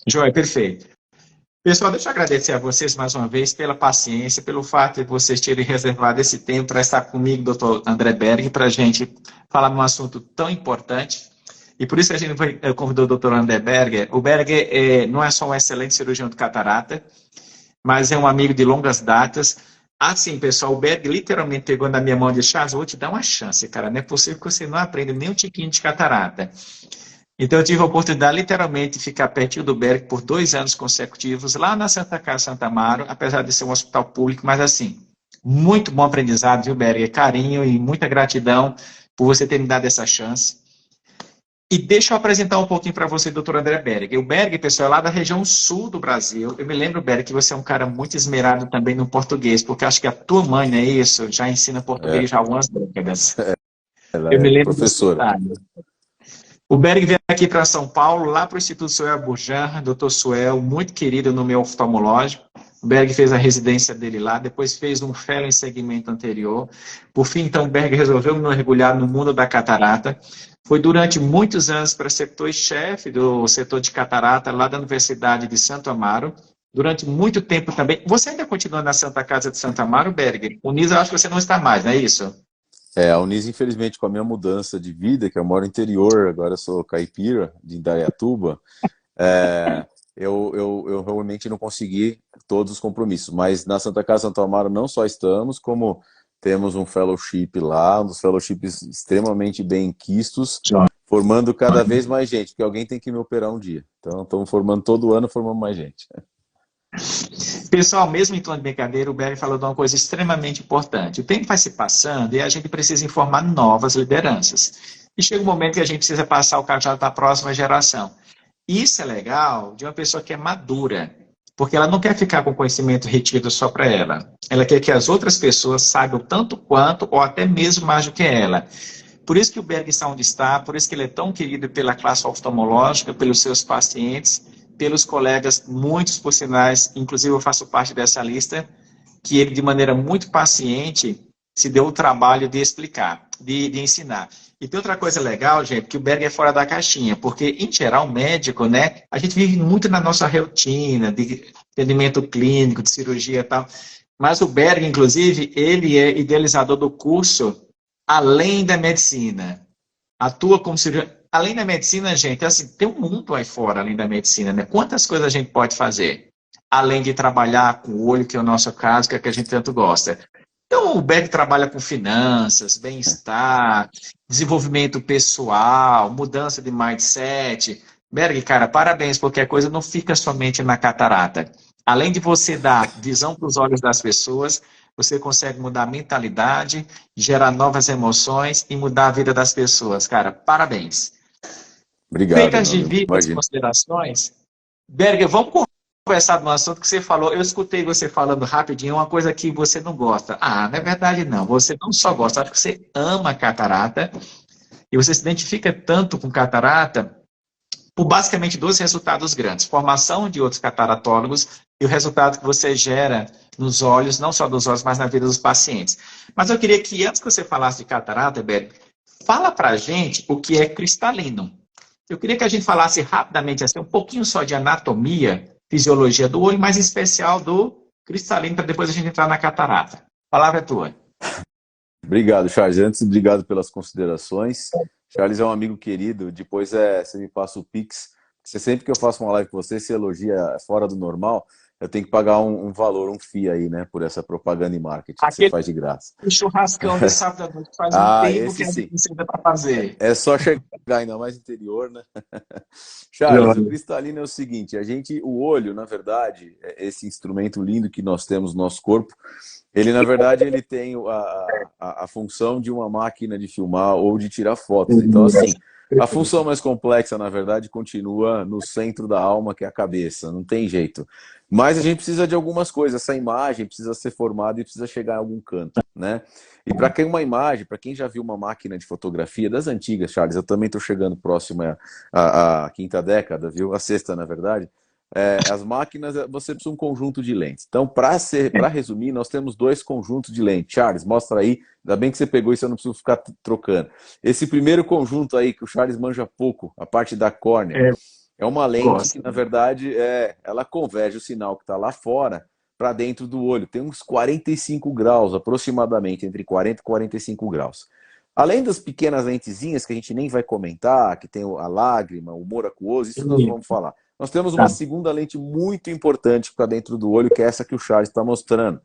Joia, perfeito. Pessoal, deixa eu agradecer a vocês mais uma vez pela paciência, pelo fato de vocês terem reservado esse tempo para estar comigo, doutor André Berg, para a gente falar de um assunto tão importante. E por isso que a gente convidou o doutor André Berger. O Berger não é só um excelente cirurgião de catarata, mas é um amigo de longas datas. Assim, pessoal, o Berg literalmente pegou na minha mão e disse: Charles, vou te dar uma chance, cara. Não é possível que você não aprenda nem um tiquinho de catarata. Então, eu tive a oportunidade, literalmente, de ficar pertinho do Berg por 2 anos consecutivos, lá na Santa Casa Santa Amaro, apesar de ser um hospital público, mas assim, muito bom aprendizado, viu, Berg? Carinho e muita gratidão por você ter me dado essa chance. E deixa eu apresentar um pouquinho para você, doutor André Berg. O Berg, pessoal, é lá da região sul do Brasil. Eu me lembro, Berg, que você é um cara muito esmerado também no português, porque acho que a tua mãe, não é isso? Já ensina É, português já há algumas décadas. ela Eu me é lembro desse professora. detalhe. O Berg veio aqui para São Paulo, lá para o Instituto Suel Burjan, doutor Suel, muito querido no meu oftalmológico. O Berg fez a residência dele lá, depois fez um fellow em segmento anterior. Por fim, então, o Berg resolveu mergulhar no mundo da catarata. Foi durante muitos anos preceptor-chefe do setor de catarata lá da Universidade de Santo Amaro. Durante muito tempo também. Você ainda continua na Santa Casa de Santo Amaro, Berg? O Nisa, eu acho que você não está mais, não é isso? A Unis, infelizmente, com a minha mudança de vida, que eu moro no interior, agora eu sou caipira, de Indaiatuba, é, eu realmente não consegui todos os compromissos. Mas na Santa Casa Santo Amaro não só estamos, como temos um fellowship lá, um dos fellowships extremamente bem quistos, João. formando cada vez mais gente, porque alguém tem que me operar um dia. Então, estamos formando todo ano, formando mais gente. Pessoal, mesmo em tom de brincadeira, o Berg falou de uma coisa extremamente importante. O tempo vai se passando e a gente precisa informar novas lideranças. E chega um momento que a gente precisa passar o cajado para a próxima geração. Isso é legal de uma pessoa que é madura, porque ela não quer ficar com conhecimento retido só para ela. Ela quer que as outras pessoas saibam tanto quanto, ou até mesmo mais do que ela. Por isso que o Berg está onde está, por isso que ele é tão querido pela classe oftalmológica, pelos seus pacientes, pelos colegas, muitos por sinais, inclusive eu faço parte dessa lista, que ele, de maneira muito paciente, se deu o trabalho de explicar, de ensinar. E tem outra coisa legal, gente, que o Berg é fora da caixinha, porque, em geral, médico, né, a gente vive muito na nossa rotina de atendimento clínico, de cirurgia e tal, mas o Berg, inclusive, ele é idealizador do curso Além da Medicina. Atua como cirurgião. Além da medicina, gente, assim, tem um mundo aí fora, além da medicina, né? Quantas coisas a gente pode fazer? Além de trabalhar com o olho, que é o nosso caso, que é o que a gente tanto gosta. Então, o Beck trabalha com finanças, bem-estar, desenvolvimento pessoal, mudança de mindset. Berg, cara, parabéns, porque a coisa não fica somente na catarata. Além de você dar visão para os olhos das pessoas, você consegue mudar a mentalidade, gerar novas emoções e mudar a vida das pessoas. Cara, parabéns. Obrigado, Feitas meu amigo. devidas Imagina. considerações, Berger, vamos conversar no assunto que você falou. Eu escutei você falando rapidinho uma coisa que você não gosta. Ah, não é verdade, não. Você não só gosta, acho que você ama catarata e você se identifica tanto com catarata por basicamente dois resultados grandes: formação de outros cataratólogos e o resultado que você gera nos olhos, não só dos olhos, mas na vida dos pacientes. Mas eu queria que, antes que você falasse de catarata, Berger, fala pra gente o que é cristalino. Eu queria que a gente falasse rapidamente assim, um pouquinho só de anatomia, fisiologia do olho, mas em especial do cristalino, para depois a gente entrar na catarata. A palavra é tua. Obrigado, Charles. Antes, obrigado pelas considerações. Charles é um amigo querido. Depois você me passa o Pix. Sempre que eu faço uma live com você, se elogia fora do normal, eu tenho que pagar um valor, um FII aí, né? Por essa propaganda e marketing que você Aquele faz de graça. churrascão de sábado à noite faz um Ah, tempo que esse a gente sim. precisa para fazer. É só chegar ainda mais interior, né? Charles, o cristalino é o seguinte, o olho, na verdade, é esse instrumento lindo que nós temos no nosso corpo, ele, na verdade, ele tem a função de uma máquina de filmar ou de tirar fotos. Então, assim, a função mais complexa, na verdade, continua no centro da alma, que é a cabeça, não tem jeito. Mas a gente precisa de algumas coisas, essa imagem precisa ser formada e precisa chegar em algum canto, né? E para quem uma imagem, para quem já viu uma máquina de fotografia das antigas, Charles, eu também estou chegando próximo à quinta década, viu? A sexta, na verdade. As máquinas, você precisa de um conjunto de lentes. Então, para resumir, nós temos dois conjuntos de lentes. Charles, mostra aí. Ainda bem que você pegou isso, eu não preciso ficar trocando. Esse primeiro conjunto aí, que o Charles manja pouco, a parte da córnea. É uma lente que, Gosto. na verdade, ela converge o sinal que está lá fora para dentro do olho. Tem uns 45 graus, aproximadamente, entre 40 e 45 graus. Além das pequenas lentezinhas, que a gente nem vai comentar, que tem a lágrima, o humor aquoso, isso nós vamos falar. Nós temos uma Tá. segunda lente muito importante para dentro do olho, que é essa que o Charles está mostrando.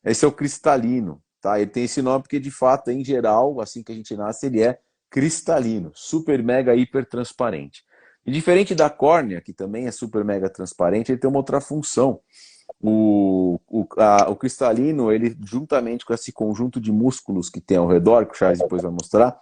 Esse é o cristalino, tá? Ele tem esse nome porque, de fato, em geral, assim que a gente nasce, ele é cristalino, super, mega, hiper transparente. E diferente da córnea, que também é super, mega transparente, ele tem uma outra função. O cristalino, ele juntamente com esse conjunto de músculos que tem ao redor, que o Charles depois vai mostrar,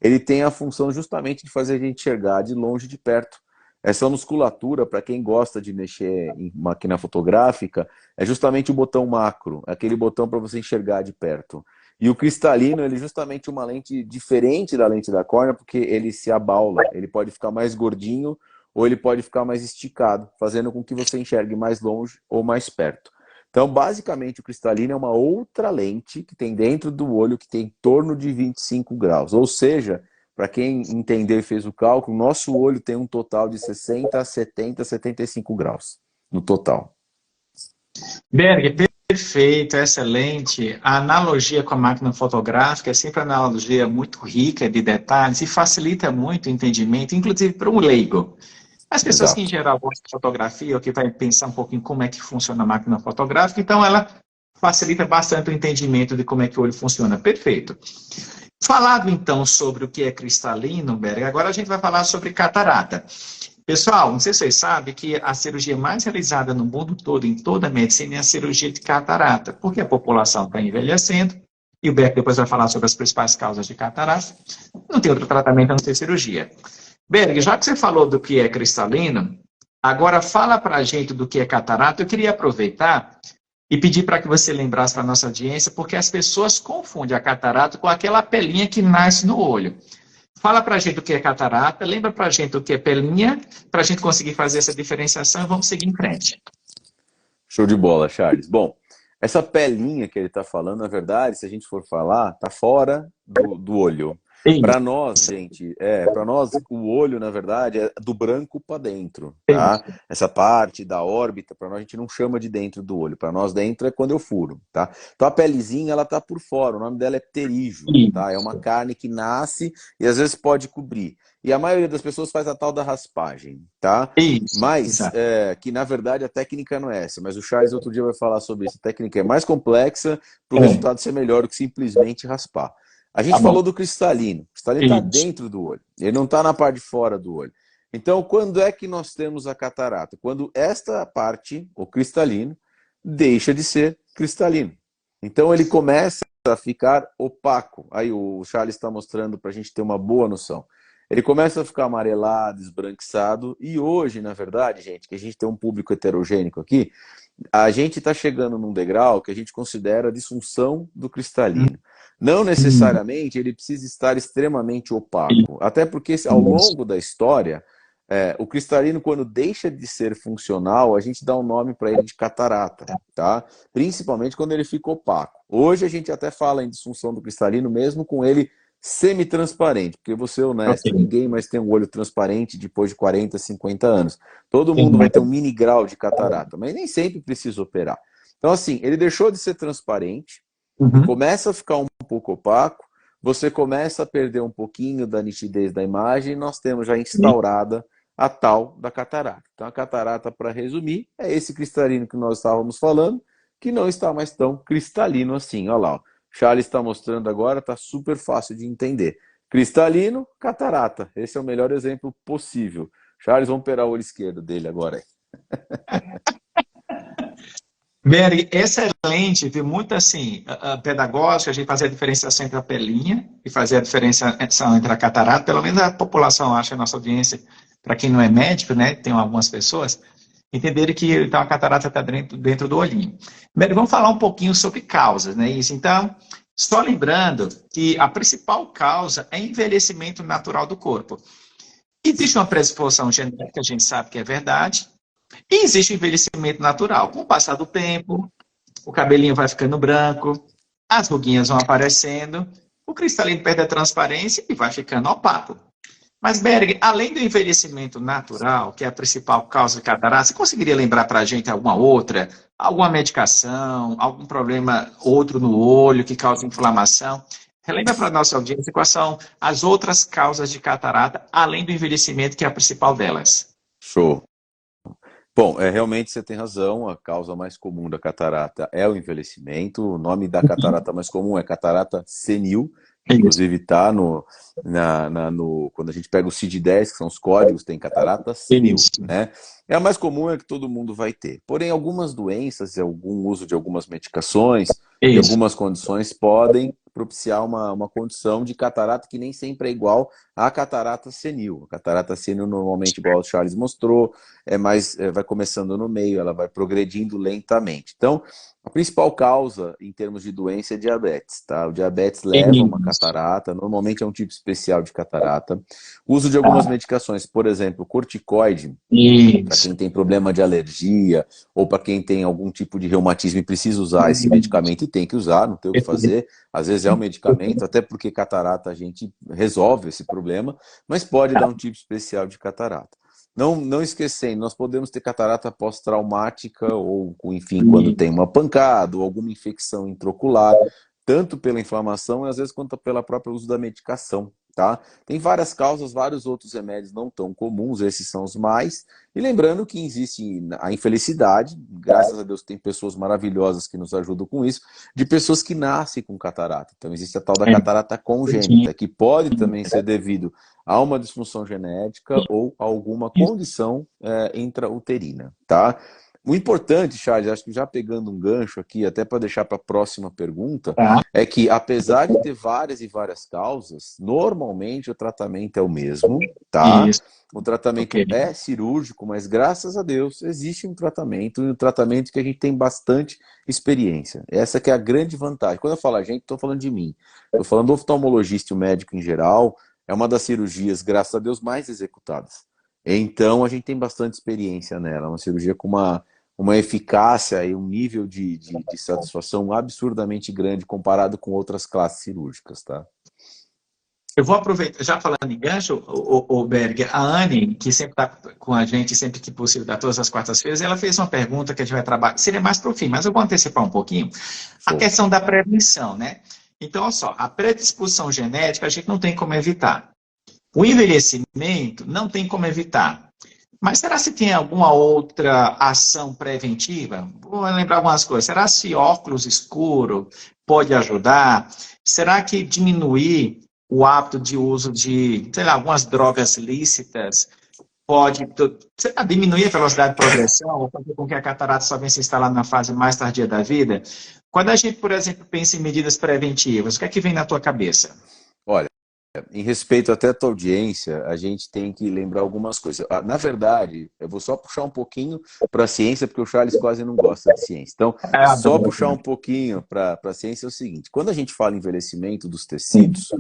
ele tem a função justamente de fazer a gente enxergar de longe e de perto. Essa musculatura, para quem gosta de mexer em máquina fotográfica, é justamente o botão macro, aquele botão para você enxergar de perto. E o cristalino, ele é justamente uma lente diferente da lente da córnea, porque ele se abaula, ele pode ficar mais gordinho ou ele pode ficar mais esticado, fazendo com que você enxergue mais longe ou mais perto. Então, basicamente, o cristalino é uma outra lente que tem dentro do olho que tem em torno de 25 graus. Ou seja, para quem entendeu e fez o cálculo, nosso olho tem um total de 60, 70, 75 graus no total. Berg, perfeito, excelente. A analogia com a máquina fotográfica é sempre uma analogia muito rica de detalhes e facilita muito o entendimento, inclusive para um leigo. As pessoas que, em Exato. geral, gostam de fotografia ou que vai pensar um pouquinho como é que funciona a máquina fotográfica, então ela facilita bastante o entendimento de como é que o olho funciona. Perfeito. Falado, então, sobre o que é cristalino, Berg, agora a gente vai falar sobre catarata. Pessoal, não sei se vocês sabem que a cirurgia mais realizada no mundo todo, em toda a medicina, é a cirurgia de catarata, porque a população está envelhecendo, e o Berg depois vai falar sobre as principais causas de catarata. Não tem outro tratamento a não ser cirurgia. Berg, já que você falou do que é cristalino, agora fala para a gente do que é catarata. Eu queria aproveitar e pedir para que você lembrasse para a nossa audiência, porque as pessoas confundem a catarata com aquela pelinha que nasce no olho. Fala para a gente o que é catarata, lembra para a gente o que é pelinha, para a gente conseguir fazer essa diferenciação e vamos seguir em frente. Show de bola, Charles. Bom, essa pelinha que ele está falando, na verdade, se a gente for falar, está fora do olho. Para nós, gente, para nós, o olho, na verdade, é do branco para dentro, tá? Essa parte da órbita, para nós, a gente não chama de dentro do olho. Para nós, dentro é quando eu furo, tá? Então, a pelezinha, ela tá por fora. O nome dela é pterígio, tá? É uma carne que nasce e, às vezes, pode cobrir. E a maioria das pessoas faz a tal da raspagem, tá? Mas, que na verdade a técnica não é essa, mas o Charles outro dia vai falar sobre isso. A técnica é mais complexa para o resultado ser melhor do que simplesmente raspar. A gente falou do cristalino. O cristalino está dentro do olho, ele não está na parte de fora do olho. Então, quando é que nós temos a catarata? Quando esta parte, o cristalino, deixa de ser cristalino. Então, ele começa a ficar opaco. Aí o Charles está mostrando para a gente ter uma boa noção. Ele começa a ficar amarelado, esbranquiçado, e hoje, na verdade, gente, que a gente tem um público heterogênico aqui, a gente está chegando num degrau que a gente considera a disfunção do cristalino. Não necessariamente ele precisa estar extremamente opaco, até porque ao longo da história, o cristalino, quando deixa de ser funcional, a gente dá um nome para ele de catarata, tá? Principalmente quando ele fica opaco. Hoje a gente até fala em disfunção do cristalino, mesmo com ele semi-transparente, porque vou ser honesto, ninguém mais tem um olho transparente depois de 40, 50 anos. Todo mundo vai ter um mini grau de catarata, mas nem sempre precisa operar. Então, assim, ele deixou de ser transparente, começa a ficar um pouco opaco, você começa a perder um pouquinho da nitidez da imagem e nós temos já instaurada a tal da catarata. Então, a catarata, para resumir, é esse cristalino que nós estávamos falando, que não está mais tão cristalino assim. Olha lá, ó. Charles está mostrando agora, está super fácil de entender. Cristalino, catarata. Esse é o melhor exemplo possível. Charles, vamos operar o olho esquerdo dele agora. Berg, excelente, viu? Muito assim, pedagógico, a gente fazer a diferenciação entre a pelinha e fazer a diferenciação entre a catarata. Pelo menos a população acha, a nossa audiência, para quem não é médico, né, tem algumas pessoas, entenderem que então, a catarata está dentro do olhinho. Berg, vamos falar um pouquinho sobre causas, né? Isso. Então, só lembrando que a principal causa é envelhecimento natural do corpo. Existe uma predisposição genética, a gente sabe que é verdade, e existe o envelhecimento natural. Com o passar do tempo, o cabelinho vai ficando branco, as ruguinhas vão aparecendo, o cristalino perde a transparência e vai ficando opaco. Mas, Berg, além do envelhecimento natural, que é a principal causa de catarata, você conseguiria lembrar para a gente alguma outra? Alguma medicação, algum problema outro no olho que causa inflamação? Relembra para a nossa audiência quais são as outras causas de catarata, além do envelhecimento, que é a principal delas. Show. Bom, realmente você tem razão, a causa mais comum da catarata é o envelhecimento. O nome da catarata mais comum é catarata senil, que Isso. inclusive está quando a gente pega o CID-10, que são os códigos, tem catarata senil, Isso. né? É a mais comum, é que todo mundo vai ter. Porém, algumas doenças, algum uso de algumas medicações e Isso. algumas condições podem propiciar uma condição de catarata que nem sempre é igual à catarata senil. A catarata senil, normalmente, igual o Charles mostrou, vai começando no meio, ela vai progredindo lentamente. Então, a principal causa em termos de doença é diabetes, tá? O diabetes leva a uma catarata, normalmente é um tipo especial de catarata. O uso de algumas medicações, por exemplo, corticoide, para Isso. quem tem problema de alergia ou para quem tem algum tipo de reumatismo e precisa usar esse medicamento, e tem que usar, não tem o que fazer. Às vezes é um medicamento, até porque catarata a gente resolve esse problema, mas pode dar um tipo especial de catarata. Não esquecendo, nós podemos ter catarata pós-traumática ou, enfim, quando tem uma pancada ou alguma infecção intraocular, tanto pela inflamação e às vezes quanto pelo próprio uso da medicação, tá? Tem várias causas, vários outros remédios não tão comuns, esses são os mais. E lembrando que existe a infelicidade, graças a Deus tem pessoas maravilhosas que nos ajudam com isso, de pessoas que nascem com catarata. Então existe a tal da catarata congênita, que pode também ser devido a uma disfunção genética ou a alguma condição intrauterina, tá? O importante, Charles, acho que já pegando um gancho aqui, até para deixar para a próxima pergunta, é que apesar de ter várias e várias causas, normalmente o tratamento é o mesmo, tá? Isso. O tratamento é cirúrgico, mas graças a Deus existe um tratamento, e um tratamento que a gente tem bastante experiência. Essa que é a grande vantagem. Quando eu falo a gente, estou falando de mim. Estou falando do oftalmologista e o médico em geral, é uma das cirurgias, graças a Deus, mais executadas. Então, a gente tem bastante experiência nela. É uma cirurgia com uma eficácia e um nível de satisfação absurdamente grande comparado com outras classes cirúrgicas, tá? Eu vou aproveitar, já falando em gancho, o Berg, a Anne, que sempre está com a gente, sempre que possível, dá todas as quartas-feiras, ela fez uma pergunta que a gente vai trabalhar, seria mais para o fim, mas eu vou antecipar um pouquinho, a questão da prevenção, né? Então, olha só, a predisposição genética a gente não tem como evitar. O envelhecimento não tem como evitar. Mas será se tem alguma outra ação preventiva? Vou lembrar algumas coisas. Será se óculos escuro pode ajudar? Será que diminuir o hábito de uso de, sei lá, algumas drogas lícitas pode, sei lá, diminuir a velocidade de progressão ou fazer com que a catarata só venha se instalar na fase mais tardia da vida? Quando a gente, por exemplo, pensa em medidas preventivas, o que é que vem na tua cabeça? Olha, em respeito até à tua audiência, a gente tem que lembrar algumas coisas. Na verdade, eu vou só puxar um pouquinho para a ciência, porque o Charles quase não gosta de ciência. Então, só puxar um pouquinho para a ciência é o seguinte. Quando a gente fala em envelhecimento dos tecidos,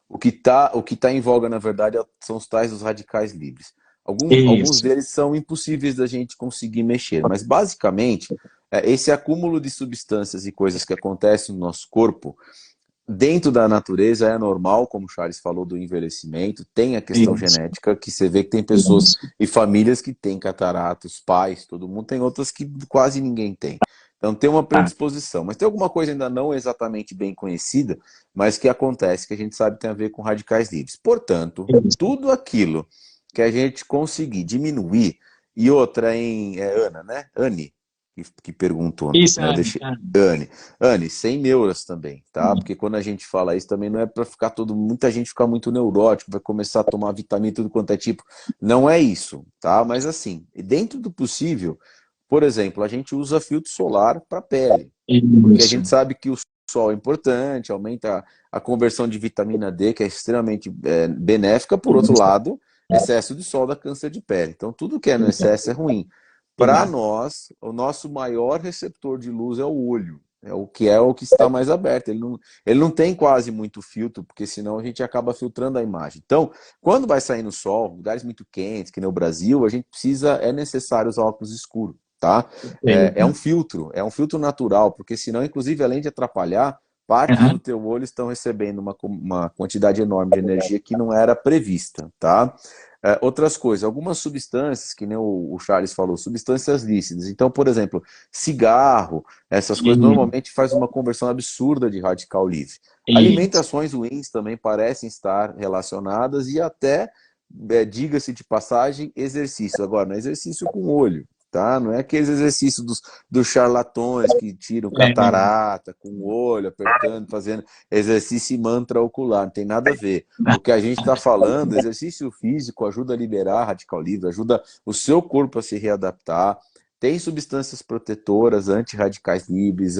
o que tá em voga, na verdade, são os tais dos radicais livres. Alguns Isso. deles são impossíveis da gente conseguir mexer, mas basicamente, esse acúmulo de substâncias e coisas que acontecem no nosso corpo, dentro da natureza é normal, como o Charles falou, do envelhecimento, tem a questão genética, que você vê que tem pessoas e famílias que têm catarata, os pais, todo mundo, tem outras que quase ninguém tem. Então tem uma predisposição, mas tem alguma coisa ainda não exatamente bem conhecida, mas que acontece, que a gente sabe tem a ver com radicais livres. Portanto, tudo aquilo que a gente conseguir diminuir, e outra Ana, né? Anne, que perguntou, Isso, né? Anne, sem neuras também, tá? Porque quando a gente fala isso também não é para ficar muita gente ficar muito neurótico, vai começar a tomar vitamina tudo quanto é tipo. Não é isso, tá? Mas assim, dentro do possível, por exemplo, a gente usa filtro solar para pele, porque a gente sabe que o sol é importante, aumenta a conversão de vitamina D, que é extremamente benéfica. Por outro lado, excesso de sol dá câncer de pele. Então tudo que é no excesso é ruim. Para nós, o nosso maior receptor de luz é o olho. É o que está mais aberto. Ele não tem quase muito filtro, porque senão a gente acaba filtrando a imagem. Então, quando vai sair no sol, lugares muito quentes, que nem o Brasil, é necessário usar óculos escuros, tá? É um filtro natural, porque senão, inclusive, além de atrapalhar, partes do teu olho estão recebendo uma quantidade enorme de energia que não era prevista, tá? Outras coisas, algumas substâncias, que nem o Charles falou, substâncias lícitas. Então, por exemplo, cigarro, essas coisas normalmente faz uma conversão absurda de radical livre. Alimentações ruins também parecem estar relacionadas e até, diga-se de passagem, exercício. Agora, não é exercício com o olho, tá? Não é aqueles exercícios dos charlatões que tiram catarata com o olho, apertando, fazendo exercício e mantra ocular. Não tem nada a ver. O que a gente está falando, exercício físico ajuda a liberar radical livre, ajuda o seu corpo a se readaptar. Tem substâncias protetoras, anti-radicais livres,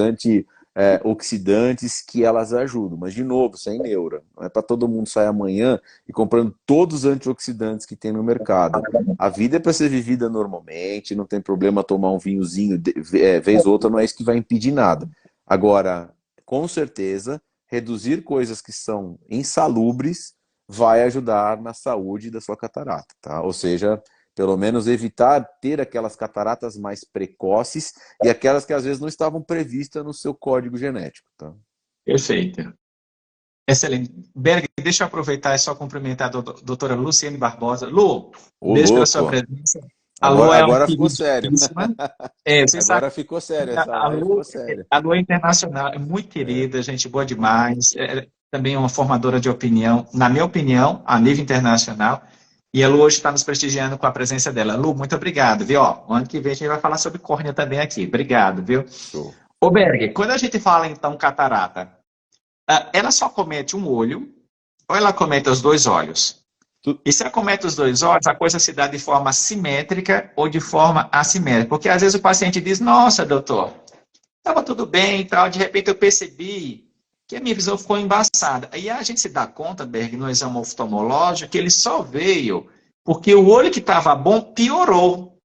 oxidantes que elas ajudam, mas de novo, sem neura. Não é para todo mundo sair amanhã e comprando todos os antioxidantes que tem no mercado. A vida é para ser vivida normalmente, não tem problema tomar um vinhozinho vez ou outra, não é isso que vai impedir nada. Agora, com certeza, reduzir coisas que são insalubres vai ajudar na saúde da sua catarata, tá? Ou seja, pelo menos evitar ter aquelas cataratas mais precoces e aquelas que às vezes não estavam previstas no seu código genético. Tá? Perfeito. Excelente. Berg, deixa eu aproveitar e só cumprimentar a doutora Luciene Barbosa. Lu, beijo pela sua presença. A Lu agora ficou sério. Agora ficou sério essa live, ficou sério. A Lu é internacional, é muito querida, gente boa demais. Também é uma formadora de opinião, na minha opinião, a nível internacional. E a Lu hoje está nos prestigiando com a presença dela. Lu, muito obrigado, viu? O ano que vem a gente vai falar sobre córnea também aqui. Obrigado, viu? Show. Ô, Berg, quando a gente fala, então, catarata, ela só comete um olho ou ela comete os dois olhos? E se ela comete os dois olhos, a coisa se dá de forma simétrica ou de forma assimétrica? Porque às vezes o paciente diz, nossa, doutor, estava tudo bem e tal, de repente eu percebi que a minha visão ficou embaçada. Aí a gente se dá conta, Berg, no exame oftalmológico, que ele só veio porque o olho que estava bom piorou.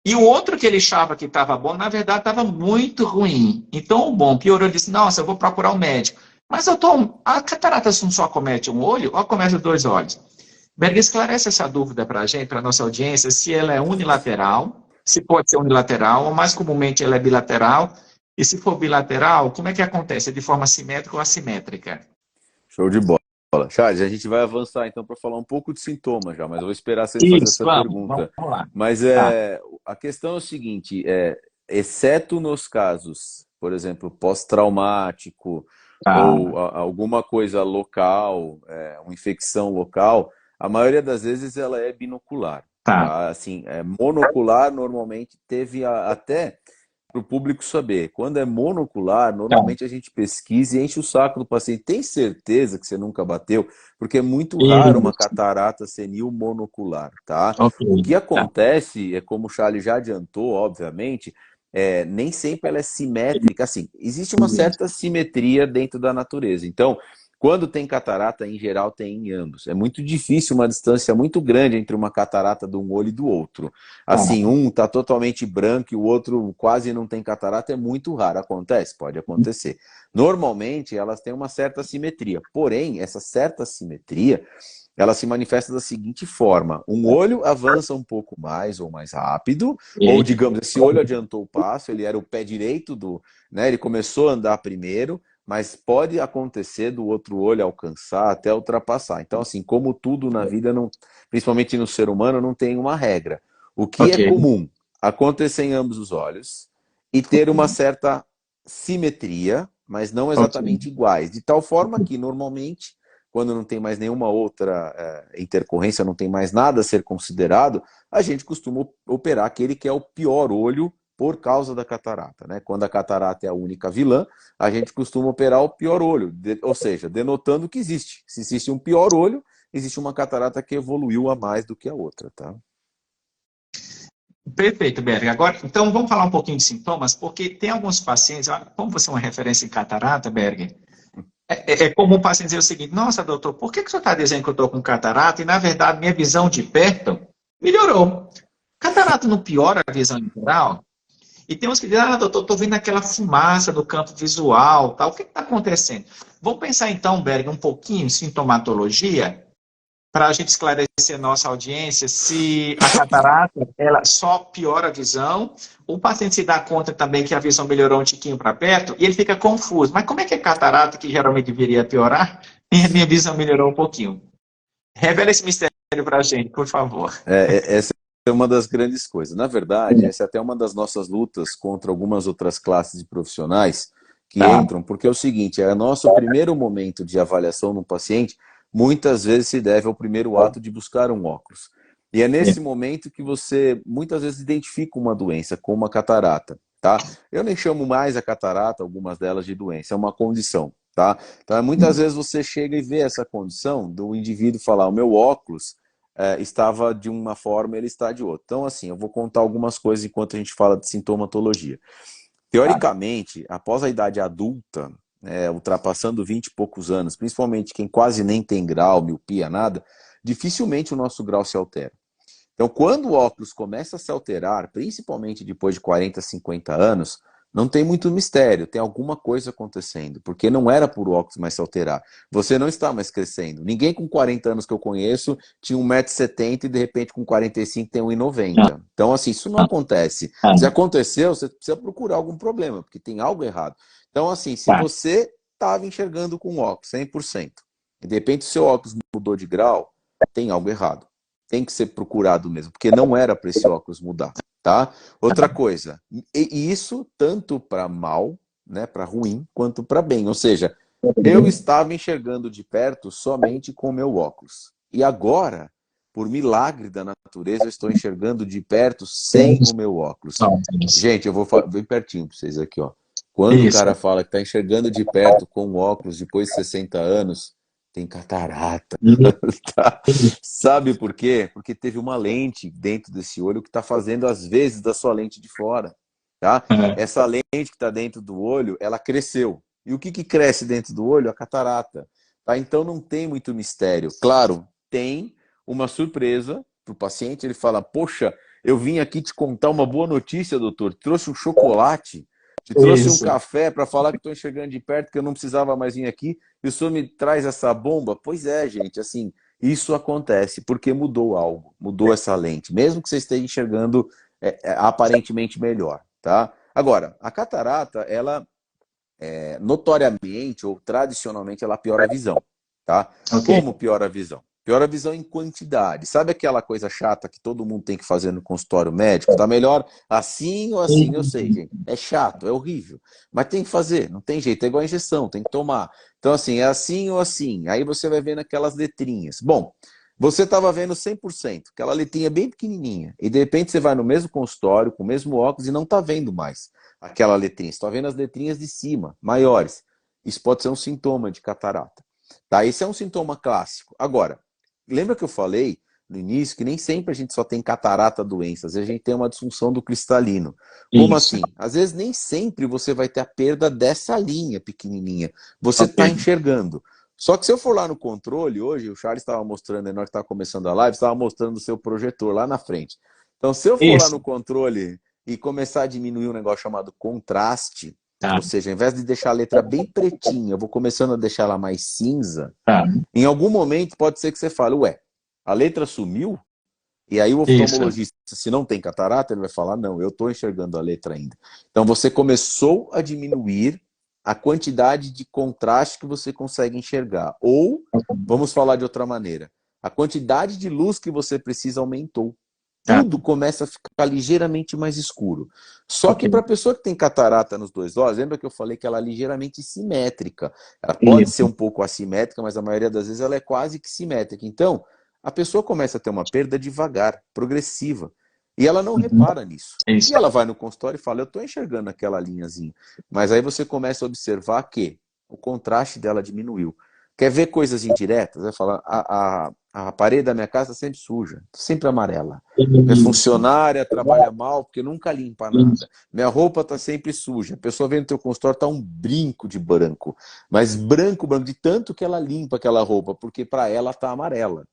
E o outro que ele achava que estava bom, na verdade, estava muito ruim. Então o bom piorou, ele disse, nossa, eu vou procurar um médico. Mas doutor, a catarata não só comete um olho ou comete os dois olhos? Berg, esclarece essa dúvida para a gente, para a nossa audiência, se ela é unilateral, se pode ser unilateral, ou mais comumente ela é bilateral. E se for bilateral, como é que acontece? É de forma simétrica ou assimétrica? Show de bola. Charles, a gente vai avançar então para falar um pouco de sintomas já, mas eu vou esperar você fazer essa pergunta. Vamos lá. Mas a questão é o seguinte, exceto nos casos, por exemplo, pós-traumático ou alguma coisa local, uma infecção local, a maioria das vezes ela é binocular. Tá? Assim, monocular normalmente teve até para o público saber. Quando é monocular, normalmente a gente pesquisa e enche o saco do paciente. Tem certeza que você nunca bateu? Porque é muito raro uma catarata senil monocular, tá? O que acontece, como o Charlie já adiantou, obviamente, nem sempre ela é simétrica. Assim, existe uma certa simetria dentro da natureza. Então, quando tem catarata, em geral, tem em ambos. É muito difícil, uma distância muito grande entre uma catarata de um olho e do outro. Assim, um está totalmente branco e o outro quase não tem catarata, é muito raro. Acontece? Pode acontecer. Normalmente, elas têm uma certa simetria. Porém, essa certa simetria, ela se manifesta da seguinte forma. Um olho avança um pouco mais ou mais rápido, ou digamos, esse olho adiantou o passo, ele era o pé direito ele começou a andar primeiro, mas pode acontecer do outro olho alcançar até ultrapassar. Então, assim, como tudo na vida, principalmente no ser humano, não tem uma regra. O que é comum? Acontecer em ambos os olhos e ter uma certa simetria, mas não exatamente iguais. De tal forma que, normalmente, quando não tem mais nenhuma outra intercorrência, não tem mais nada a ser considerado, a gente costuma operar aquele que é o pior olho por causa da catarata, né? Quando a catarata é a única vilã, a gente costuma operar o pior olho, ou seja, denotando que existe. Se existe um pior olho, existe uma catarata que evoluiu a mais do que a outra, tá? Perfeito, Berg. Agora, então, vamos falar um pouquinho de sintomas, porque tem alguns pacientes, como você é uma referência em catarata, Berg, é comum o paciente dizer o seguinte, nossa, doutor, por que o senhor está dizendo que eu estou com catarata e, na verdade, minha visão de perto melhorou? Catarata não piora a visão em geral? E tem uns que dizem, doutor, estou vendo aquela fumaça do campo visual, tal. O que está acontecendo? Vamos pensar então, Berg, um pouquinho em sintomatologia. para a gente esclarecer a nossa audiência, se a catarata ela só piora a visão, o paciente se dá conta também que a visão melhorou um tiquinho para perto e ele fica confuso. Mas como é que é catarata, que geralmente deveria piorar, e a minha visão melhorou um pouquinho? Revela esse mistério para a gente, por favor. Essa é uma das grandes coisas. Na verdade, essa é até uma das nossas lutas contra algumas outras classes de profissionais que Tá. entram, porque é o seguinte, é o nosso primeiro momento de avaliação no paciente, muitas vezes se deve ao primeiro ato de buscar um óculos. E é nesse momento que você, muitas vezes, identifica uma doença, como uma catarata, tá? Eu nem chamo mais a catarata, algumas delas, de doença, é uma condição, tá? Então, muitas vezes você chega e vê essa condição do indivíduo falar, o meu óculos estava de uma forma, ele está de outra. Então, assim, eu vou contar algumas coisas enquanto a gente fala de sintomatologia. Teoricamente, após a idade adulta, ultrapassando 20 e poucos anos, principalmente quem quase nem tem grau, miopia, nada, dificilmente o nosso grau se altera. Então, quando o óculos começa a se alterar, principalmente depois de 40, 50 anos, não tem muito mistério, tem alguma coisa acontecendo, porque não era por óculos mais se alterar. Você não está mais crescendo. Ninguém com 40 anos que eu conheço tinha 1,70 m e de repente com 45 tem 1,90 m. Então, assim, isso não acontece. Se aconteceu, você precisa procurar algum problema, porque tem algo errado. Então, assim, se você estava enxergando com óculos 100%, e de repente o seu óculos mudou de grau, tem algo errado. Tem que ser procurado mesmo, porque não era para esse óculos mudar, tá? Outra coisa, e isso tanto para mal, né, para ruim, quanto para bem. Ou seja, eu estava enxergando de perto somente com o meu óculos. E agora, por milagre da natureza, eu estou enxergando de perto sem o meu óculos. Gente, eu vou bem pertinho para vocês aqui, ó. Quando o cara fala que está enxergando de perto com o óculos depois de 60 anos, tem catarata. Tá? Sabe por quê? Porque teve uma lente dentro desse olho que está fazendo as vezes da sua lente de fora. Tá? Essa lente que está dentro do olho, ela cresceu. E o que cresce dentro do olho? A catarata. Tá? Então não tem muito mistério. Claro, tem uma surpresa para o paciente. Ele fala, poxa, eu vim aqui te contar uma boa notícia, doutor. Trouxe um chocolate. Te trouxe um café para falar que estou enxergando de perto, que eu não precisava mais vir aqui, e o senhor me traz essa bomba? Pois é, gente, assim, isso acontece porque mudou algo, mudou essa lente, mesmo que você esteja enxergando aparentemente melhor, tá? Agora, a catarata, ela notoriamente ou tradicionalmente, ela piora a visão, tá? Como piora a visão? Piora a visão em quantidade. Sabe aquela coisa chata que todo mundo tem que fazer no consultório médico? Tá melhor assim ou assim? Eu sei, gente. É chato, é horrível. Mas tem que fazer, não tem jeito. É igual a injeção, tem que tomar. Então, assim, é assim ou assim. Aí você vai vendo aquelas letrinhas. Bom, você estava vendo 100%, aquela letrinha bem pequenininha. E de repente você vai no mesmo consultório, com o mesmo óculos e não está vendo mais aquela letrinha. Você está vendo as letrinhas de cima, maiores. Isso pode ser um sintoma de catarata. Tá? Esse é um sintoma clássico. Agora, lembra que eu falei no início que nem sempre a gente só tem catarata doença, às vezes a gente tem uma disfunção do cristalino. Como assim? Às vezes nem sempre você vai ter a perda dessa linha pequenininha. Você está enxergando. Só que se eu for lá no controle, hoje o Charles estava mostrando, na hora que estava começando a live, estava mostrando o seu projetor lá na frente. Então se eu for lá no controle e começar a diminuir um negócio chamado contraste, ou seja, ao invés de deixar a letra bem pretinha, eu vou começando a deixar ela mais cinza, em algum momento pode ser que você fale, ué, a letra sumiu? E aí o oftalmologista, se não tem catarata, ele vai falar, não, eu estou enxergando a letra ainda. Então você começou a diminuir a quantidade de contraste que você consegue enxergar. Ou, vamos falar de outra maneira, a quantidade de luz que você precisa aumentou. Tudo começa a ficar ligeiramente mais escuro. Só que para a pessoa que tem catarata nos dois olhos, lembra que eu falei que ela é ligeiramente simétrica. Ela pode ser um pouco assimétrica, mas a maioria das vezes ela é quase que simétrica. Então, a pessoa começa a ter uma perda devagar, progressiva. E ela não repara nisso. E ela vai no consultório e fala, eu estou enxergando aquela linhazinha. Mas aí você começa a observar que o contraste dela diminuiu. Quer ver coisas indiretas? Vai falar, a parede da minha casa sempre suja, sempre amarela. Minha funcionária trabalha mal porque nunca limpa nada. Minha roupa está sempre suja. A pessoa vem no teu consultório, está um brinco de branco. Mas branco, de tanto que ela limpa aquela roupa, porque para ela está amarela.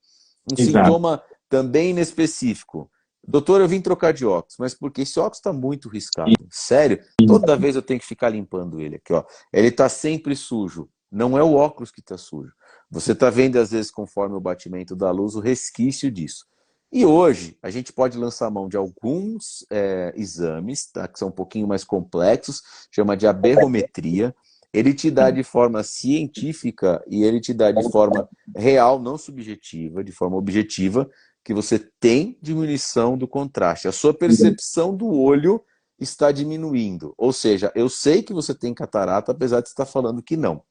Um sintoma também inespecífico. Doutor, eu vim trocar de óculos, mas porque esse óculos está muito riscado. Sério, toda vez eu tenho que ficar limpando ele aqui, ó. Ele está sempre sujo. Não é o óculos que está sujo. Você está vendo, às vezes, conforme o batimento da luz, o resquício disso. E hoje, a gente pode lançar mão de alguns exames, tá, que são um pouquinho mais complexos, chama de aberrometria. Ele te dá de forma científica e ele te dá de forma real, não subjetiva, de forma objetiva, que você tem diminuição do contraste. A sua percepção do olho está diminuindo. Ou seja, eu sei que você tem catarata, apesar de você estar falando que não.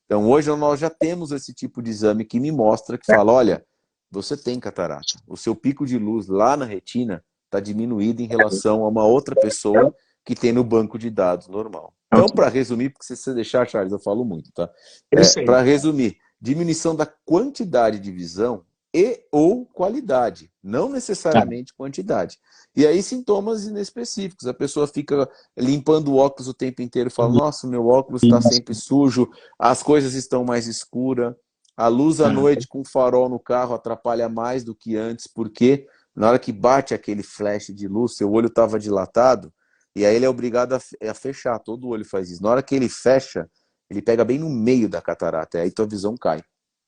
Então, hoje nós já temos esse tipo de exame que me mostra, que fala, olha, você tem catarata. O seu pico de luz lá na retina está diminuído em relação a uma outra pessoa que tem no banco de dados normal. Então, para resumir, porque se você deixar, Charles, eu falo muito, tá? Para resumir, diminuição da quantidade de visão e ou qualidade, não necessariamente quantidade. E aí, sintomas inespecíficos. A pessoa fica limpando o óculos o tempo inteiro e fala, nossa, meu óculos está sempre sujo, as coisas estão mais escuras, a luz à noite com farol no carro atrapalha mais do que antes, porque na hora que bate aquele flash de luz, seu olho estava dilatado, e aí ele é obrigado a fechar, todo olho faz isso. Na hora que ele fecha, ele pega bem no meio da catarata, e aí tua visão cai. Aí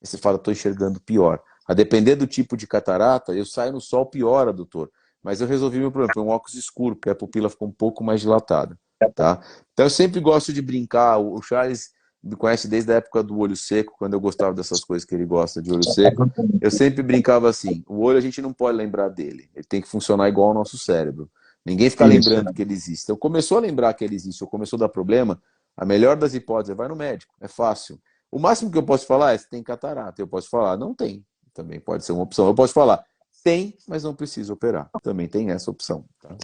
você fala, estou enxergando pior. A depender do tipo de catarata, eu saio no sol, piora, doutor. Mas eu resolvi meu problema, foi um óculos escuro, porque a pupila ficou um pouco mais dilatada. Tá? Então eu sempre gosto de brincar, o Charles me conhece desde a época do olho seco, quando eu gostava dessas coisas que ele gosta de olho seco. Eu sempre brincava assim, o olho a gente não pode lembrar dele, ele tem que funcionar igual ao nosso cérebro. Ninguém fica lembrando que ele existe. Então começou a lembrar que ele existe, ou começou a dar problema, a melhor das hipóteses é vai no médico, é fácil. O máximo que eu posso falar é se tem catarata, eu posso falar, não tem, também pode ser uma opção. Eu posso falar, tem, mas não precisa operar. Também tem essa opção. Tá?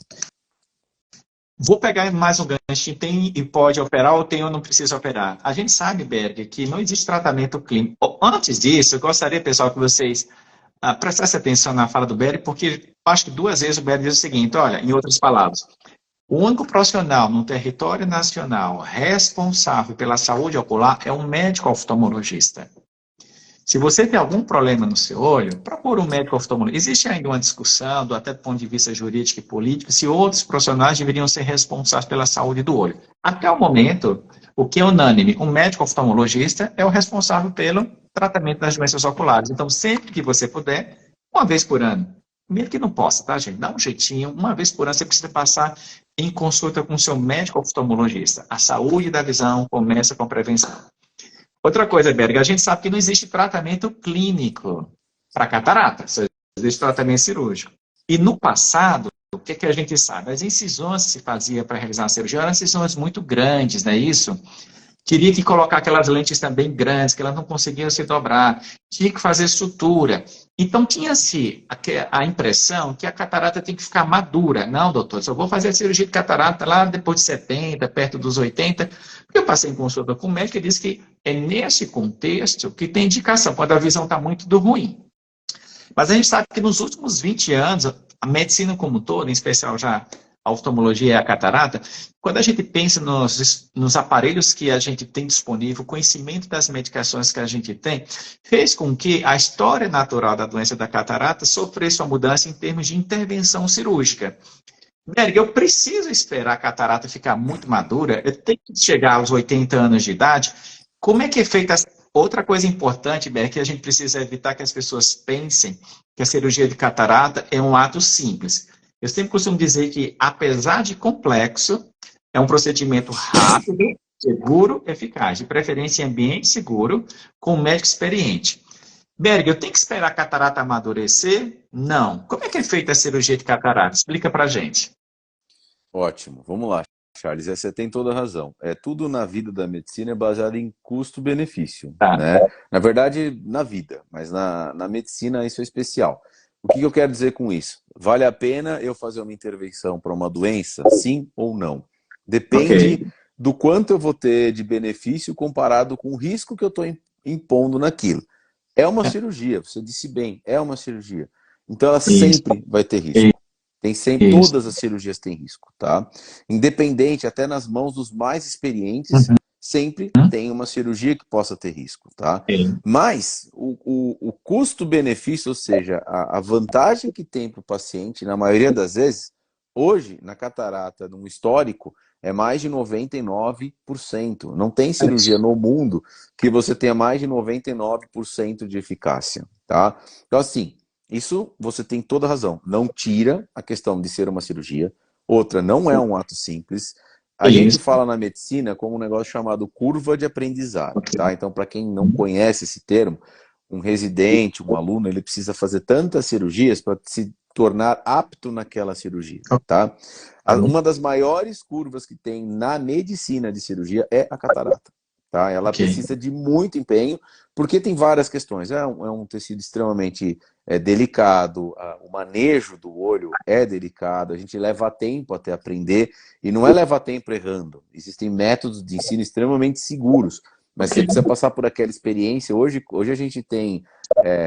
Vou pegar mais um gancho. Tem e pode operar ou tem ou não precisa operar? A gente sabe, Berg, que não existe tratamento clínico. Antes disso, eu gostaria, pessoal, que vocês prestassem atenção na fala do Berg, porque acho que 2 vezes o Berg diz o seguinte, olha, em outras palavras, o único profissional no território nacional responsável pela saúde ocular é um médico oftalmologista. Se você tem algum problema no seu olho, procure um médico oftalmologista. Existe ainda uma discussão, até do ponto de vista jurídico e político, se outros profissionais deveriam ser responsáveis pela saúde do olho. Até o momento, o que é unânime, um médico oftalmologista é o responsável pelo tratamento das doenças oculares. Então, sempre que você puder, uma vez por ano, mesmo que não possa, tá, gente? Dá um jeitinho, uma vez por ano você precisa passar em consulta com o seu médico oftalmologista. A saúde da visão começa com prevenção. Outra coisa, Berg, a gente sabe que não existe tratamento clínico para catarata, só existe tratamento cirúrgico. E no passado, o que a gente sabe? As incisões que se fazia para realizar a cirurgia eram incisões muito grandes, não é isso? Teria que colocar aquelas lentes também grandes, que elas não conseguiam se dobrar. Tinha que fazer sutura. Então, tinha-se a impressão que a catarata tem que ficar madura. Não, doutor, só vou fazer a cirurgia de catarata lá depois de 70, perto dos 80. Porque eu passei em consulta com o médico e disse que é nesse contexto que tem indicação, quando a visão está muito ruim. Mas a gente sabe que nos últimos 20 anos, a medicina como um todo, em especial já a oftalmologia e a catarata, quando a gente pensa nos aparelhos que a gente tem disponível, o conhecimento das medicações que a gente tem, fez com que a história natural da doença da catarata sofresse uma mudança em termos de intervenção cirúrgica. Berg, eu preciso esperar a catarata ficar muito madura, eu tenho que chegar aos 80 anos de idade. Como é que é feita outra coisa importante, Berg, que a gente precisa evitar que as pessoas pensem que a cirurgia de catarata é um ato simples. Eu sempre costumo dizer que, apesar de complexo, é um procedimento rápido, seguro, eficaz, de preferência em ambiente seguro, com um médico experiente. Berg, eu tenho que esperar a catarata amadurecer? Não. Como é que é feita a cirurgia de catarata? Explica pra gente. Ótimo. Vamos lá, Charles. Você tem toda a razão. Tudo na vida da medicina é baseado em custo-benefício. Tá. Né? Na verdade, na vida, mas na medicina isso é especial. O que eu quero dizer com isso? Vale a pena eu fazer uma intervenção para uma doença? Sim ou não? Depende do quanto eu vou ter de benefício comparado com o risco que eu estou impondo naquilo. É uma cirurgia, você disse bem, é uma cirurgia. Então ela sempre vai ter risco. Tem sempre, todas as cirurgias têm risco, tá? Independente, até nas mãos dos mais experientes, sempre tem uma cirurgia que possa ter risco, tá? Mas o custo-benefício, ou seja, a vantagem que tem para o paciente, na maioria das vezes, Hoje, na catarata, num histórico, é mais de 99%. Não tem cirurgia no mundo que você tenha mais de 99% de eficácia, tá? Então, assim, isso você tem toda razão. Não tira a questão de ser uma cirurgia. Outra, não é um ato simples. A gente Isso. fala na medicina como um negócio chamado curva de aprendizado, tá? Então, para quem não conhece esse termo, um residente, um aluno, ele precisa fazer tantas cirurgias para se tornar apto naquela cirurgia, tá? Uma das maiores curvas que tem na medicina de cirurgia é a catarata, tá? Ela precisa de muito empenho, porque tem várias questões. É um tecido extremamente delicado, o manejo do olho é delicado, a gente leva tempo até aprender, e não é levar tempo errando. Existem métodos de ensino extremamente seguros, mas você precisa passar por aquela experiência. Hoje a gente tem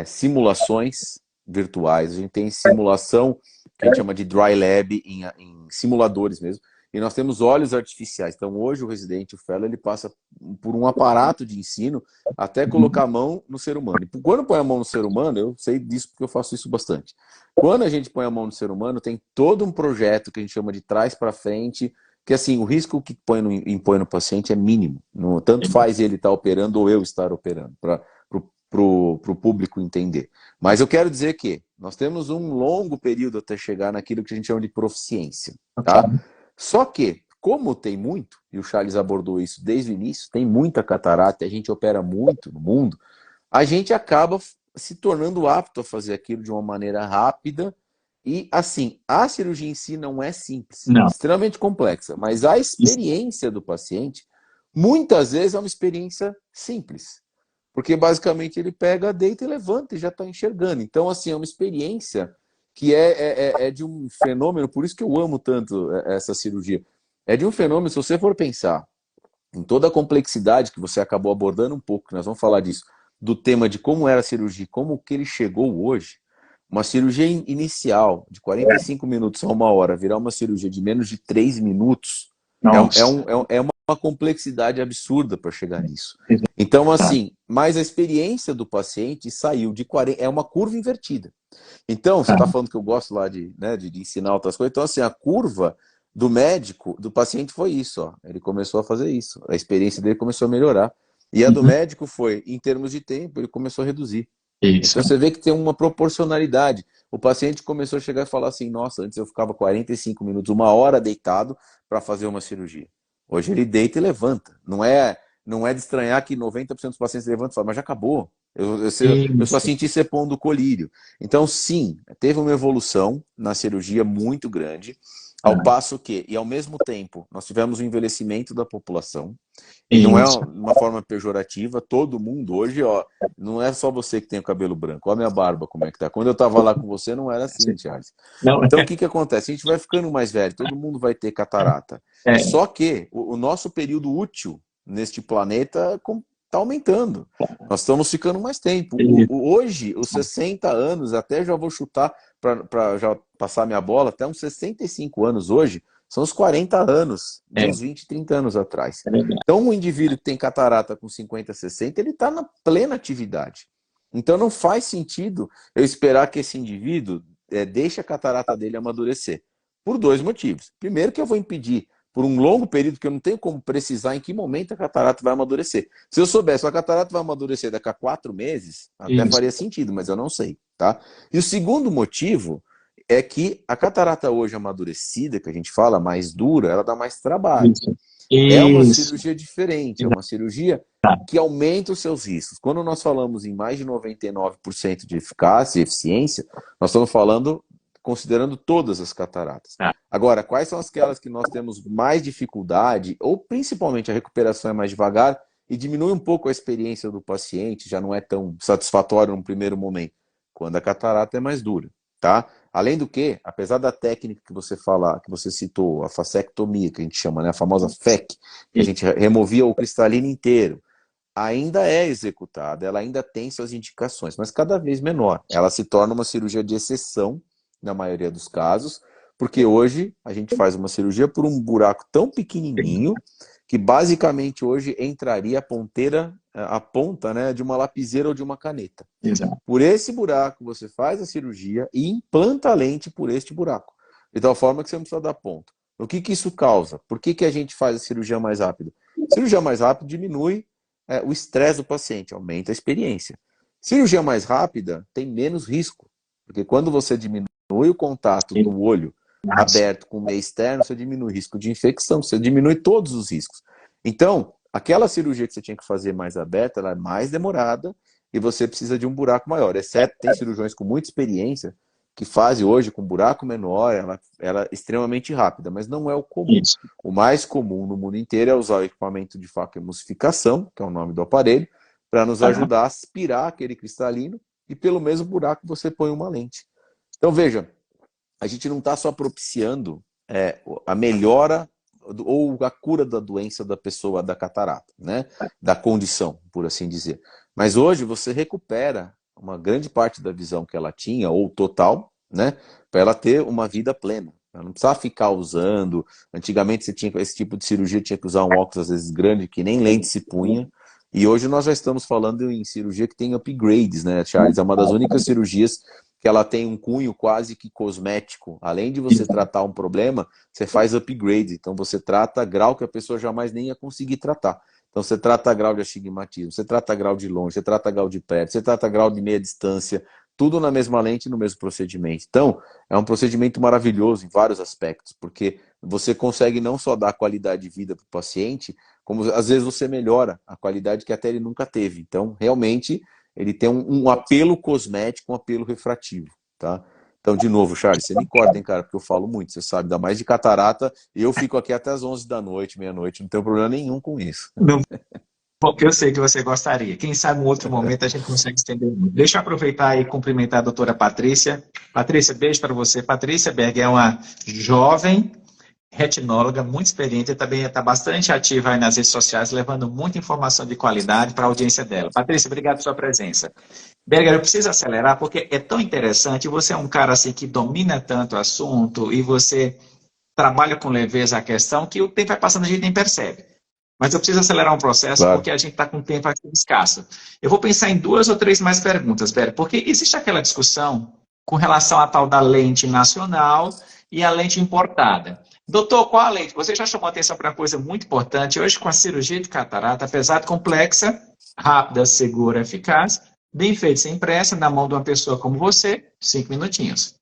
simulações virtuais, a gente tem simulação que a gente chama de dry lab, em simuladores mesmo, e nós temos olhos artificiais. Então hoje o residente, o fellow, ele passa por um aparato de ensino até colocar a mão no ser humano. E quando põe a mão no ser humano, eu sei disso porque eu faço isso bastante. Quando a gente põe a mão no ser humano, tem todo um projeto que a gente chama de trás para frente, que assim, o risco que impõe no paciente é mínimo. Tanto faz ele estar operando ou eu estar operando, para o público entender. Mas eu quero dizer que nós temos um longo período até chegar naquilo que a gente chama de proficiência, tá? Só que, como tem muito, e o Charles abordou isso desde o início, tem muita catarata, a gente opera muito no mundo, a gente acaba se tornando apto a fazer aquilo de uma maneira rápida. E, assim, a cirurgia em si não é simples, extremamente complexa, mas a experiência do paciente, muitas vezes, é uma experiência simples. Porque, basicamente, ele pega, deita e levanta e já está enxergando. Então, assim, é uma experiência que é de um fenômeno, por isso que eu amo tanto essa cirurgia. É de um fenômeno, se você for pensar em toda a complexidade que você acabou abordando um pouco, que nós vamos falar disso, do tema de como era a cirurgia, como que ele chegou hoje, uma cirurgia inicial de 45 minutos a 1 hora, virar uma cirurgia de menos de 3 minutos, é uma complexidade absurda para chegar nisso. Então, assim, mas a experiência do paciente saiu de 40, é uma curva invertida. Então, você está falando que eu gosto lá de ensinar outras coisas, então, assim, a curva do médico, do paciente foi isso, ó. Ele começou a fazer isso, a experiência dele começou a melhorar. E a do médico foi, em termos de tempo, ele começou a reduzir. Então você vê que tem uma proporcionalidade. O paciente começou a chegar e falar assim, nossa, antes eu ficava 45 minutos, 1 hora deitado para fazer uma cirurgia. Hoje ele deita e levanta. Não é de estranhar que 90% dos pacientes levantam e falam, mas já acabou. Eu só senti você pondo o colírio. Então, sim, teve uma evolução na cirurgia muito grande, ao passo que, e ao mesmo tempo, nós tivemos um envelhecimento da população, e não é uma forma pejorativa, todo mundo hoje, ó, não é só você que tem o cabelo branco, olha a minha barba como é que tá. Quando eu tava lá com você, não era assim, Charles. Então, o que acontece? A gente vai ficando mais velho, todo mundo vai ter catarata. Só que o nosso período útil neste planeta está aumentando. Nós estamos ficando mais tempo. Hoje, os 60 anos, até já vou chutar para já passar minha bola, até uns 65 anos hoje, são os 40 anos, de uns 20, 30 anos atrás. Então, um indivíduo que tem catarata com 50, 60, ele está na plena atividade. Então, não faz sentido eu esperar que esse indivíduo deixe a catarata dele amadurecer. Por 2 motivos. Primeiro, que eu vou impedir por um longo período, que eu não tenho como precisar em que momento a catarata vai amadurecer. Se eu soubesse, a catarata vai amadurecer daqui a 4 meses, até faria sentido, mas eu não sei, tá? E o segundo motivo é que a catarata hoje amadurecida, que a gente fala, mais dura, ela dá mais trabalho. É uma cirurgia diferente, é uma cirurgia que aumenta os seus riscos. Quando nós falamos em mais de 99% de eficácia e eficiência, nós estamos falando considerando todas as cataratas. Agora, quais são aquelas que nós temos mais dificuldade, ou principalmente a recuperação é mais devagar e diminui um pouco a experiência do paciente, já não é tão satisfatório no primeiro momento, quando a catarata é mais dura, tá? Além do que, apesar da técnica que você citou, a facectomia, que a gente chama, né, a famosa FEC, que a gente removia o cristalino inteiro, ainda é executada, ela ainda tem suas indicações, mas cada vez menor. Ela se torna uma cirurgia de exceção, na maioria dos casos, porque hoje a gente faz uma cirurgia por um buraco tão pequenininho que basicamente hoje entraria a ponta, né, de uma lapiseira ou de uma caneta. Por esse buraco você faz a cirurgia e implanta a lente por este buraco. de tal forma que você não precisa dar ponto. O que que isso causa? Por que que a gente faz a cirurgia mais rápida? Cirurgia mais rápida diminui o estresse do paciente, aumenta a experiência. Cirurgia mais rápida tem menos risco, porque quando você diminui o contato do olho aberto com o meio externo, você diminui o risco de infecção, você diminui todos os riscos. Então, aquela cirurgia que você tinha que fazer mais aberta, ela é mais demorada e você precisa de um buraco maior. Exceto, tem cirurgiões com muita experiência que fazem hoje com buraco menor, ela é extremamente rápida, mas não é o comum. Isso. O mais comum no mundo inteiro é usar o equipamento de facoemulsificação, que é o nome do aparelho, para nos ajudar a aspirar aquele cristalino e pelo mesmo buraco você põe uma lente. Então veja, a gente não está só propiciando a melhora ou a cura da doença da pessoa da catarata, né? Da condição, por assim dizer. Mas hoje você recupera uma grande parte da visão que ela tinha, ou total, né? Para ela ter uma vida plena. Ela não precisava ficar usando. Antigamente você tinha esse tipo de cirurgia, tinha que usar um óculos às vezes grande, que nem lente se punha. E hoje nós já estamos falando em cirurgia que tem upgrades, né, Charles? É uma das únicas cirurgias que ela tem um cunho quase que cosmético. Além de você tratar um problema, você faz upgrades. Então você trata grau que a pessoa jamais nem ia conseguir tratar. Então você trata grau de astigmatismo, você trata grau de longe, você trata grau de perto, você trata grau de meia distância, tudo na mesma lente, no mesmo procedimento. Então, é um procedimento maravilhoso em vários aspectos, porque você consegue não só dar qualidade de vida para o paciente, como às vezes você melhora a qualidade que até ele nunca teve. Então, realmente, ele tem um apelo cosmético, um apelo refrativo, tá? Então, de novo, Charles, você me corta, hein, cara, porque eu falo muito, você sabe, ainda mais de catarata, e eu fico aqui até as 11 da noite, meia-noite, não tenho problema nenhum com isso. Não, porque eu sei que você gostaria. Quem sabe em um outro momento a gente consegue estender muito. Deixa eu aproveitar e cumprimentar a doutora Patrícia. Patrícia, beijo para você. Patrícia Berg é uma jovem retinóloga, muito experiente, e também está bastante ativa aí nas redes sociais, levando muita informação de qualidade para a audiência dela. Patrícia, obrigado pela sua presença. Berger, eu preciso acelerar porque é tão interessante, você é um cara assim que domina tanto o assunto e você trabalha com leveza a questão que o tempo vai passando e a gente nem percebe. Mas eu preciso acelerar um processo Claro. porque a gente está com tempo aqui escasso. Eu vou pensar em 2 ou 3 mais perguntas, Berger, porque existe aquela discussão com relação à tal da lente nacional e a lente importada. Doutor, qual a lente? Você já chamou atenção para uma coisa muito importante. Hoje, com a cirurgia de catarata, apesar de complexa, rápida, segura, eficaz, bem feita, sem pressa, na mão de uma pessoa como você, 5 minutinhos.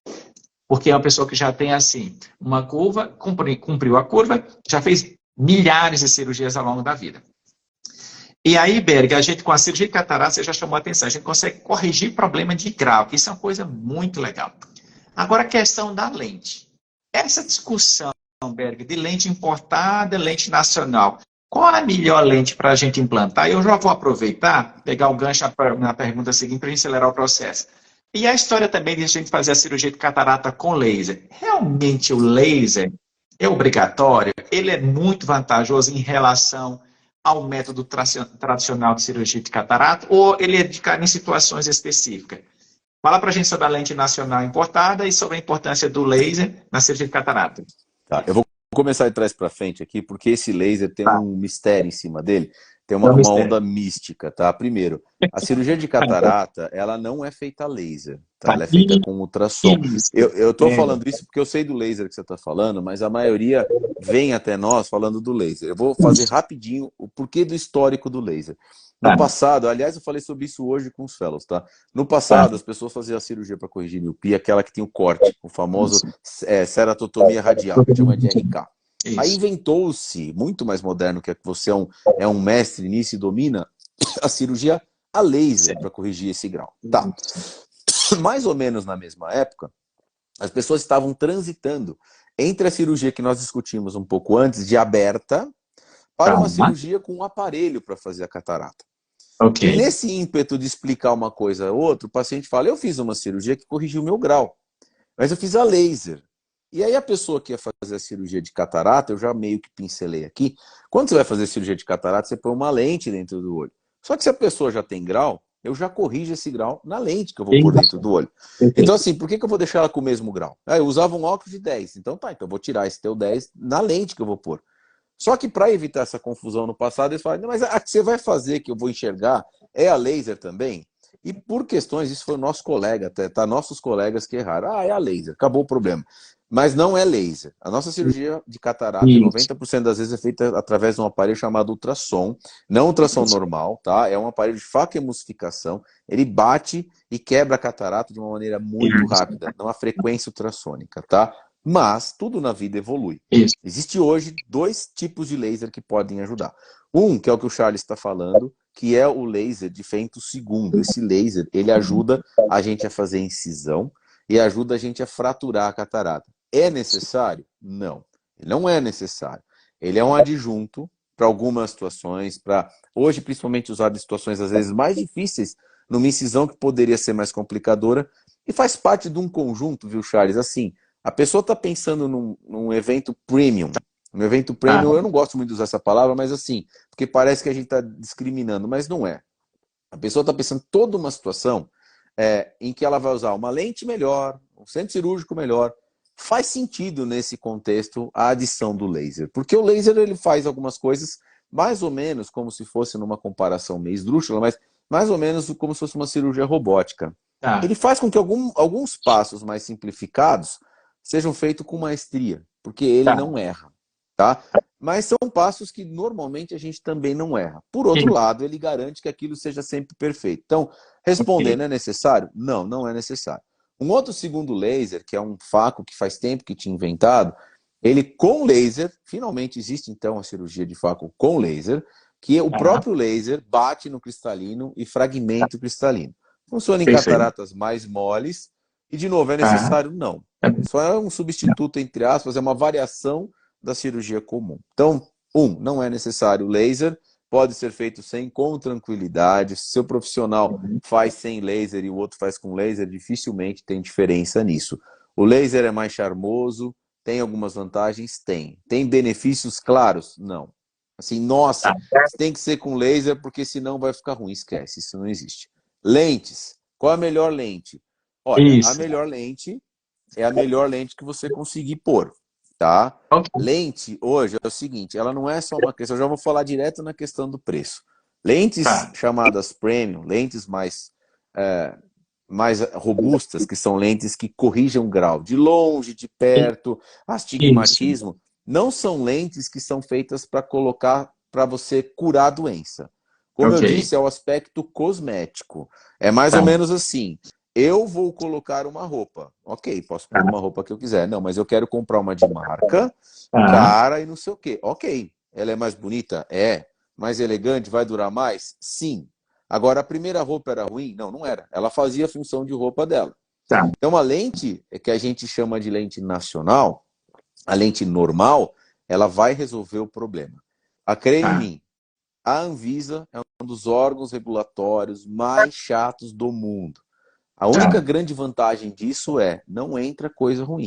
Porque é uma pessoa que já tem, assim, uma curva, cumpriu a curva, já fez milhares de cirurgias ao longo da vida. E aí, Berg, a gente com a cirurgia de catarata, você já chamou a atenção, a gente consegue corrigir problema de grau, que isso é uma coisa muito legal. Agora, a questão da lente. Essa discussão, Berg, de lente importada, lente nacional, qual a melhor lente para a gente implantar? Eu já vou aproveitar, pegar o gancho na pergunta seguinte para a gente acelerar o processo. E a história também de a gente fazer a cirurgia de catarata com laser. Realmente o laser é obrigatório? Ele é muito vantajoso em relação ao método tradicional de cirurgia de catarata ou ele é indicado em situações específicas? Fala para a gente sobre a lente nacional importada e sobre a importância do laser na cirurgia de catarata. Tá, eu vou começar de trás para frente aqui, porque esse laser tem um mistério em cima dele, tem uma onda mística, tá? Primeiro, a cirurgia de catarata, ela não é feita a laser, tá? Ela é feita com ultrassom. Eu tô falando isso porque eu sei do laser que você está falando, mas a maioria vem até nós falando do laser. Eu vou fazer rapidinho o porquê do histórico do laser. No passado, aliás, eu falei sobre isso hoje com os fellows, tá? No passado, as pessoas faziam a cirurgia para corrigir miopia, aquela que tem o corte, o famoso ceratotomia radial, que chama de RK. Isso. Aí inventou-se, muito mais moderno, que você é um mestre nisso e domina, a cirurgia a laser para corrigir esse grau. Tá. Mais ou menos na mesma época, as pessoas estavam transitando entre a cirurgia que nós discutimos um pouco antes, de aberta, para uma cirurgia com um aparelho para fazer a catarata. Okay. E nesse ímpeto de explicar uma coisa ou outra, o paciente fala, eu fiz uma cirurgia que corrigiu o meu grau, mas eu fiz a laser. E aí a pessoa que ia fazer a cirurgia de catarata, eu já meio que pincelei aqui, quando você vai fazer a cirurgia de catarata, você põe uma lente dentro do olho. Só que se a pessoa já tem grau, eu já corrijo esse grau na lente que eu vou pôr dentro do olho. Então assim, por que eu vou deixar ela com o mesmo grau? Eu usava um óculos de 10, então tá, então eu vou tirar esse teu 10 na lente que eu vou pôr. Só que para evitar essa confusão no passado, eles falaram, mas a que você vai fazer, que eu vou enxergar, é a laser também? E por questões, isso foi o nosso colega, até, tá? Nossos colegas que erraram. É a laser, acabou o problema. mas não é laser. A nossa cirurgia de catarata, Isso. 90% das vezes é feita através de um aparelho chamado ultrassom, não ultrassom normal, tá? É um aparelho de facoemulsificação, ele bate e quebra a catarata de uma maneira muito rápida, numa frequência ultrassônica, tá? Mas tudo na vida evolui. Isso. Existe hoje 2 tipos de laser que podem ajudar. Um, que é o que o Charles está falando, que é o laser de femto segundo. Esse laser, ele ajuda a gente a fazer incisão e ajuda a gente a fraturar a catarata. É necessário? Não. Ele não é necessário. Ele é um adjunto para algumas situações, para hoje principalmente usado em situações às vezes mais difíceis, numa incisão que poderia ser mais complicadora, e faz parte de um conjunto, viu, Charles? Assim, a pessoa está pensando num evento premium. Um evento premium, eu não gosto muito de usar essa palavra, mas assim, porque parece que a gente está discriminando, mas não é. A pessoa está pensando em toda uma situação em que ela vai usar uma lente melhor, um centro cirúrgico melhor. Faz sentido nesse contexto a adição do laser, porque o laser ele faz algumas coisas mais ou menos como se fosse numa comparação meio esdrúxula, mas mais ou menos como se fosse uma cirurgia robótica. Tá. Ele faz com que alguns passos mais simplificados sejam feitos com maestria, porque ele Tá. não erra, tá? Mas são passos que normalmente a gente também não erra. Por outro lado, ele garante que aquilo seja sempre perfeito. Então, respondendo, é necessário? Não, não é necessário. Um outro segundo laser, que é um faco que faz tempo que tinha inventado, ele com laser, finalmente existe então a cirurgia de faco com laser, que o próprio laser bate no cristalino e fragmenta o cristalino. Funciona em cataratas mais moles e, de novo, é necessário? Não. Só é um substituto, entre aspas, é uma variação da cirurgia comum. Então, não é necessário laser, pode ser feito sem, com tranquilidade. Se o seu profissional faz sem laser e o outro faz com laser, dificilmente tem diferença nisso. O laser é mais charmoso, tem algumas vantagens? Tem. Tem benefícios claros? Não. Assim, nossa, tem que ser com laser porque senão vai ficar ruim. Esquece, isso não existe. Lentes. Qual é a melhor lente? Olha, a melhor lente é a melhor lente que você conseguir pôr, tá? Lente, hoje, é o seguinte, ela não é só uma questão, eu já vou falar direto na questão do preço. Lentes chamadas premium, lentes mais robustas, que são lentes que corrigem grau, de longe, de perto, astigmatismo, não são lentes que são feitas para colocar, para você curar a doença. Como eu disse, é o aspecto cosmético. É mais ou menos assim, eu vou colocar uma roupa. Ok, posso pôr uma roupa que eu quiser. Não, mas eu quero comprar uma de marca, cara e não sei o quê. Ok, ela é mais bonita? É. Mais elegante? Vai durar mais? Sim. Agora, a primeira roupa era ruim? Não, não era. Ela fazia a função de roupa dela. Então, a lente, que a gente chama de lente nacional, a lente normal, ela vai resolver o problema. Acredite em mim, a Anvisa é um dos órgãos regulatórios mais chatos do mundo. A única grande vantagem disso é, não entra coisa ruim.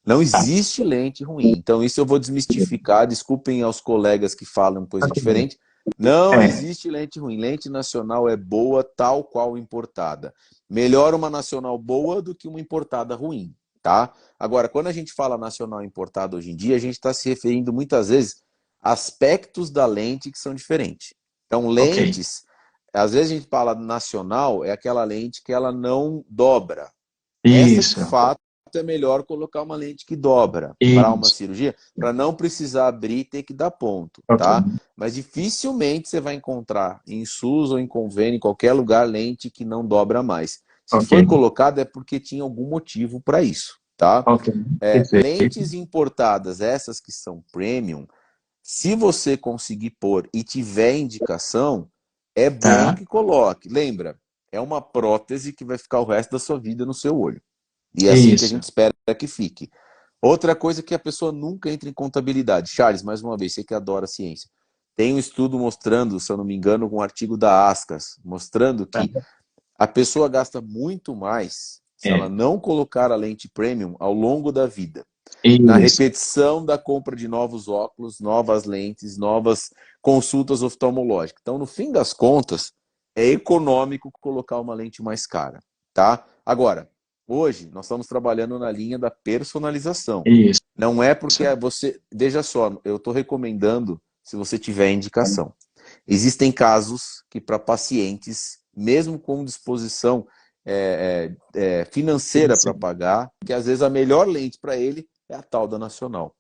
Não existe lente ruim. Então, isso eu vou desmistificar. Desculpem aos colegas que falam coisa diferente. Não existe lente ruim. Lente nacional é boa, tal qual importada. Melhor uma nacional boa do que uma importada ruim, tá? Agora, quando a gente fala nacional importada hoje em dia, a gente está se referindo muitas vezes a aspectos da lente que são diferentes. Então, lentes, às vezes a gente fala nacional, é aquela lente que ela não dobra. Isso. Essa, de fato, é melhor colocar uma lente que dobra para uma cirurgia, para não precisar abrir e ter que dar ponto, tá? Mas dificilmente você vai encontrar em SUS ou em convênio, em qualquer lugar, lente que não dobra mais. Se foi colocada é porque tinha algum motivo para isso, tá? Lentes importadas, essas que são premium, se você conseguir pôr e tiver indicação, é bom que coloque. Lembra, é uma prótese que vai ficar o resto da sua vida no seu olho. E é assim que a gente espera que fique. Outra coisa que a pessoa nunca entra em contabilidade. Charles, mais uma vez, você que adora ciência. Tem um estudo mostrando, se eu não me engano, um artigo da Ascas, mostrando que a pessoa gasta muito mais se ela não colocar a lente premium ao longo da vida. Na repetição da compra de novos óculos, novas lentes, novas consultas oftalmológicas. Então, no fim das contas, é econômico colocar uma lente mais cara, tá? Agora, hoje, nós estamos trabalhando na linha da personalização. Não é porque você... Veja só, eu estou recomendando se você tiver indicação. Existem casos que para pacientes, mesmo com disposição, financeira para pagar, que às vezes a melhor lente para ele é a tal da Nacional.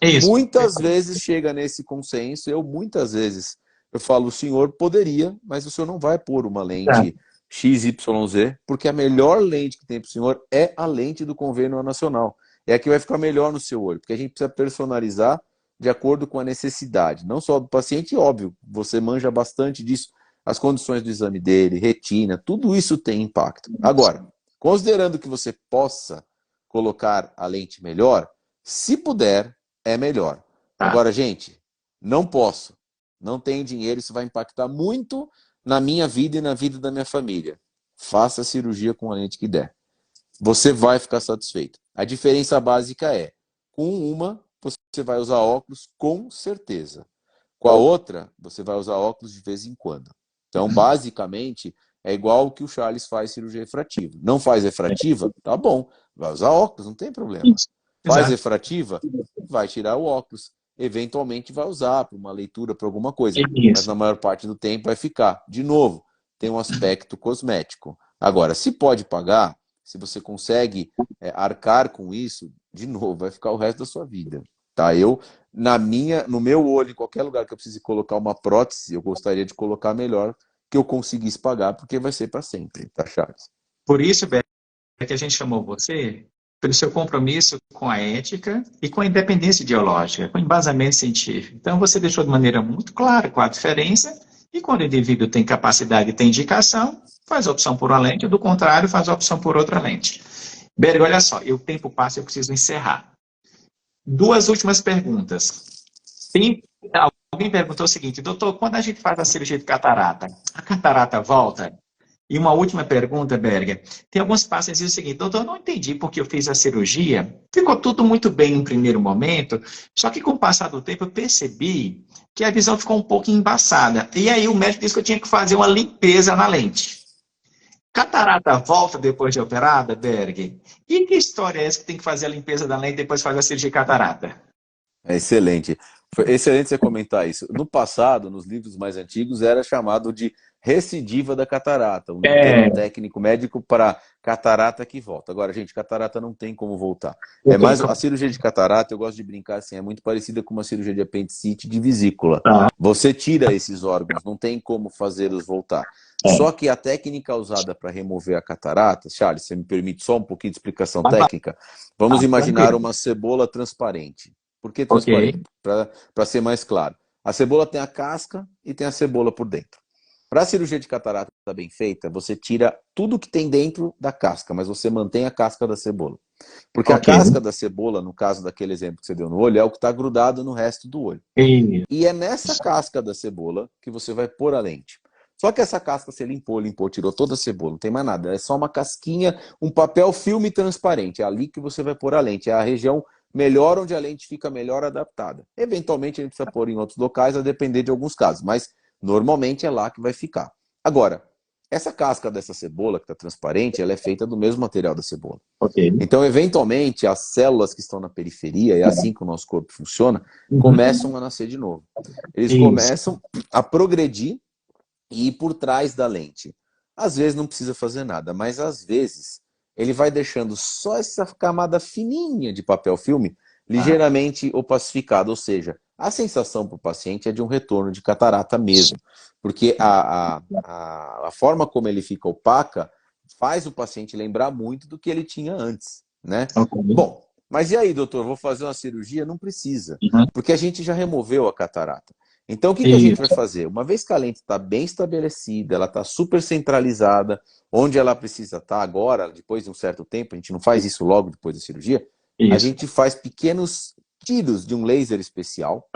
Isso. Muitas vezes chega nesse consenso, muitas vezes eu falo, o senhor poderia, mas o senhor não vai pôr uma lente XYZ, porque a melhor lente que tem para o senhor é a lente do convênio nacional. É a que vai ficar melhor no seu olho, porque a gente precisa personalizar de acordo com a necessidade, não só do paciente, óbvio, você manja bastante disso, as condições do exame dele, retina, tudo isso tem impacto. Agora, considerando que você possa colocar a lente melhor, se puder, é melhor. Agora, gente, não posso, não tenho dinheiro, isso vai impactar muito na minha vida e na vida da minha família. Faça a cirurgia com a lente que der. Você vai ficar satisfeito. A diferença básica é, com uma, você vai usar óculos com certeza. Com a outra, você vai usar óculos de vez em quando. Então, basicamente, é igual o que o Charles faz cirurgia refrativa. Não faz refrativa? Tá bom. Vai usar óculos, não tem problema. Faz refrativa? Vai tirar o óculos. Eventualmente vai usar para uma leitura, para alguma coisa. Mas na maior parte do tempo vai ficar. De novo, tem um aspecto cosmético. Agora, se pode pagar, se você consegue arcar com isso, de novo, vai ficar o resto da sua vida. Tá? No meu olho, em qualquer lugar que eu precise colocar uma prótese, eu gostaria de colocar melhor que eu conseguisse pagar, porque vai ser para sempre, tá, Charles? Por isso, Beto, que a gente chamou você, pelo seu compromisso com a ética e com a independência ideológica, com embasamento científico. Então, você deixou de maneira muito clara qual a diferença, e quando o indivíduo tem capacidade e tem indicação, faz a opção por uma lente, do contrário, faz a opção por outra lente. Berg, olha só, o tempo passa e eu preciso encerrar. 2 últimas perguntas. Alguém perguntou o seguinte, doutor, quando a gente faz a cirurgia de catarata, a catarata volta? E uma última pergunta, Berger. Tem alguns pacientes que dizem o seguinte, doutor, eu não entendi porque eu fiz a cirurgia, ficou tudo muito bem no primeiro momento, só que com o passar do tempo eu percebi que a visão ficou um pouco embaçada. E aí o médico disse que eu tinha que fazer uma limpeza na lente. Catarata volta depois de operada, Berger? E que história é essa que tem que fazer a limpeza da lente e depois fazer a cirurgia de catarata? É excelente. Foi excelente você comentar isso. No passado, nos livros mais antigos, era chamado de recidiva da catarata, um termo técnico médico para catarata que volta. Agora, gente, catarata não tem como voltar. Mas a cirurgia de catarata, eu gosto de brincar assim, é muito parecida com uma cirurgia de apendicite de vesícula. Você tira esses órgãos, não tem como fazê-los voltar. Só que a técnica usada para remover a catarata, Charles, você me permite só um pouquinho de explicação técnica? Vamos imaginar uma cebola transparente. Por que transparente? Para ser mais claro. A cebola tem a casca e tem a cebola por dentro. Para a cirurgia de catarata bem feita, você tira tudo que tem dentro da casca, mas você mantém a casca da cebola. Porque a casca da cebola, no caso daquele exemplo que você deu no olho, é o que está grudado no resto do olho. E é nessa casca da cebola que você vai pôr a lente. Só que essa casca você limpou, tirou toda a cebola, não tem mais nada. É só uma casquinha, um papel filme transparente. É ali que você vai pôr a lente. É a região melhor onde a lente fica melhor adaptada. Eventualmente a gente precisa pôr em outros locais, a depender de alguns casos. Mas normalmente é lá que vai ficar. Agora, essa casca dessa cebola que está transparente, ela é feita do mesmo material da cebola. Então, eventualmente, as células que estão na periferia, é assim que o nosso corpo funciona, começam a nascer de novo. Eles começam a progredir e ir por trás da lente. Às vezes não precisa fazer nada, mas às vezes ele vai deixando só essa camada fininha de papel filme ligeiramente opacificada, ou seja, a sensação para o paciente é de um retorno de catarata mesmo, porque a forma como ele fica opaca faz o paciente lembrar muito do que ele tinha antes, né? Bom, mas e aí, doutor, vou fazer uma cirurgia? Não precisa, porque a gente já removeu a catarata. Então, o que a gente vai fazer? Uma vez que a lente está bem estabelecida, ela está super centralizada, onde ela precisa estar agora, depois de um certo tempo, a gente não faz isso logo depois da cirurgia, a gente faz pequenos tiros de um laser especial,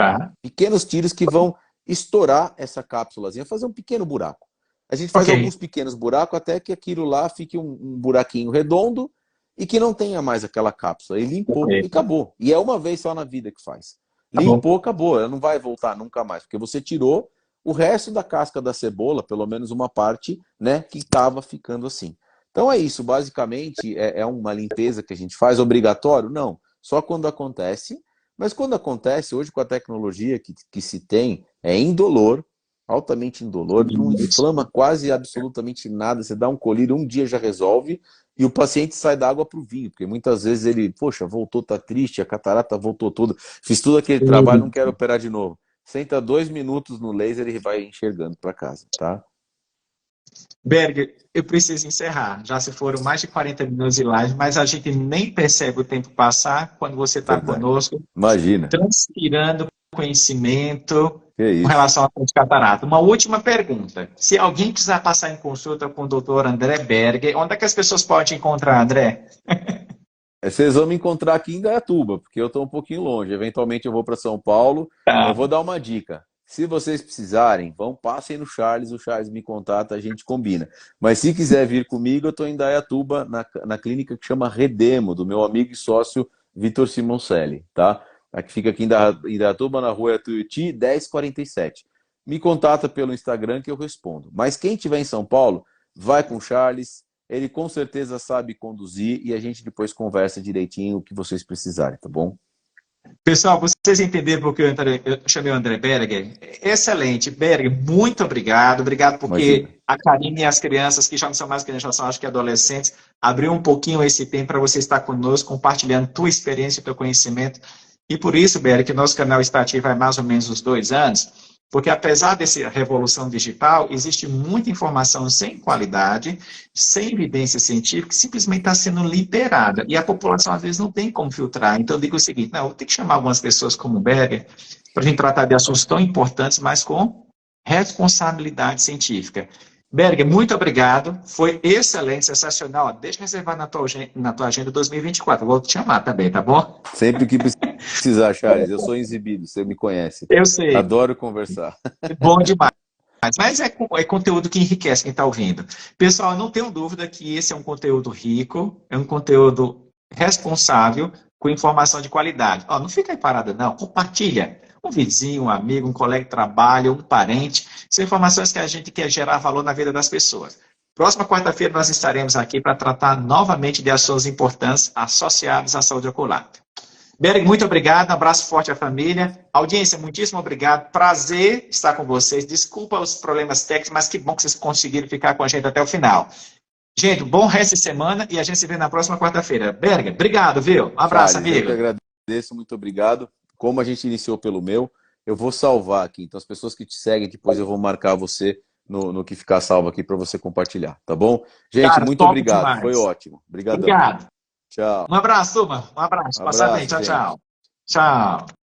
pequenos tiros que vão estourar essa cápsulazinha, fazer um pequeno buraco. A gente faz alguns pequenos buracos até que aquilo lá fique um buraquinho redondo e que não tenha mais aquela cápsula. E limpou e acabou. E é uma vez só na vida que faz. Limpou, acabou. Ela não vai voltar nunca mais, porque você tirou o resto da casca da cebola, pelo menos uma parte, né, que estava ficando assim. Então é isso, basicamente é uma limpeza que a gente faz, obrigatório? Não, só quando acontece, mas quando acontece, hoje com a tecnologia que se tem, é indolor, altamente indolor, não inflama quase absolutamente nada, você dá um colírio, um dia já resolve, e o paciente sai da água para o vinho, porque muitas vezes ele, poxa, voltou, tá triste, a catarata voltou toda, fiz tudo aquele trabalho, não quero operar de novo. Senta 2 minutos no laser e vai enxergando para casa, tá? Berg, eu preciso encerrar. Já se foram mais de 40 minutos de live, mas a gente nem percebe o tempo passar quando você está Verdade. conosco, Imagina. transpirando conhecimento Que com isso. relação à catarata. Uma última pergunta. Se alguém precisar passar em consulta com o Dr. André Berg, onde é que as pessoas podem encontrar, André? Vocês vão me encontrar aqui em Indaiatuba, porque eu estou um pouquinho longe. Eventualmente eu vou para São Paulo. Tá. Eu vou dar uma dica. Se vocês precisarem, passem no Charles, o Charles me contata, a gente combina. Mas se quiser vir comigo, eu estou em Indaiatuba, na clínica que chama Redemo, do meu amigo e sócio Vitor Simoncelli, tá? Fica aqui em Indaiatuba, na rua Tuiuti, 1047. Me contata pelo Instagram que eu respondo. Mas quem estiver em São Paulo, vai com o Charles, ele com certeza sabe conduzir e a gente depois conversa direitinho o que vocês precisarem, tá bom? Pessoal, vocês entenderam porque eu chamei o André Berger? Excelente. Berger, muito obrigado. Obrigado porque Imagina. a Karine e as crianças, que já não são mais crianças, já são acho que adolescentes, abriu um pouquinho esse tempo para você estar conosco, compartilhando tua experiência e teu conhecimento. E por isso, Berger, que o nosso canal está ativo há mais ou menos uns 2 anos, porque apesar dessa revolução digital, existe muita informação sem qualidade, sem evidência científica, que simplesmente está sendo liberada. E a população, às vezes, não tem como filtrar. Então, eu digo o seguinte, não, eu tenho que chamar algumas pessoas como o Berger para a gente tratar de assuntos tão importantes, mas com responsabilidade científica. Berger, muito obrigado. Foi excelente, sensacional. Deixa eu reservar na tua agenda 2024. Eu vou te chamar também, tá bom? Sempre que precisar, Charles. Eu sou exibido, você me conhece. Eu sei. Adoro conversar. Bom demais. Mas é conteúdo que enriquece quem está ouvindo. Pessoal, eu não tenho dúvida que esse é um conteúdo rico, é um conteúdo responsável, com informação de qualidade. Ó, não fica aí parada, não. Compartilha. Um vizinho, um amigo, um colega de trabalho, um parente. São informações que a gente quer gerar valor na vida das pessoas. Próxima quarta-feira nós estaremos aqui para tratar novamente de assuntos importantes associados à saúde ocular. Berg, muito obrigado, um abraço forte à família. Audiência, muitíssimo obrigado. Prazer estar com vocês. Desculpa os problemas técnicos, mas que bom que vocês conseguiram ficar com a gente até o final. Gente, bom resto de semana e a gente se vê na próxima quarta-feira. Berg, obrigado, viu? Um abraço, Charles, amigo. eu que agradeço, muito obrigado. Como a gente iniciou pelo meu, eu vou salvar aqui. Então, as pessoas que te seguem, depois eu vou marcar você no que ficar salvo aqui para você compartilhar, tá bom? Gente, Cara, muito top obrigado. demais. Foi ótimo. Obrigadão. Obrigado. Tchau. Um abraço, turma. Um abraço. Passa bem. Tchau, gente. tchau. Tchau.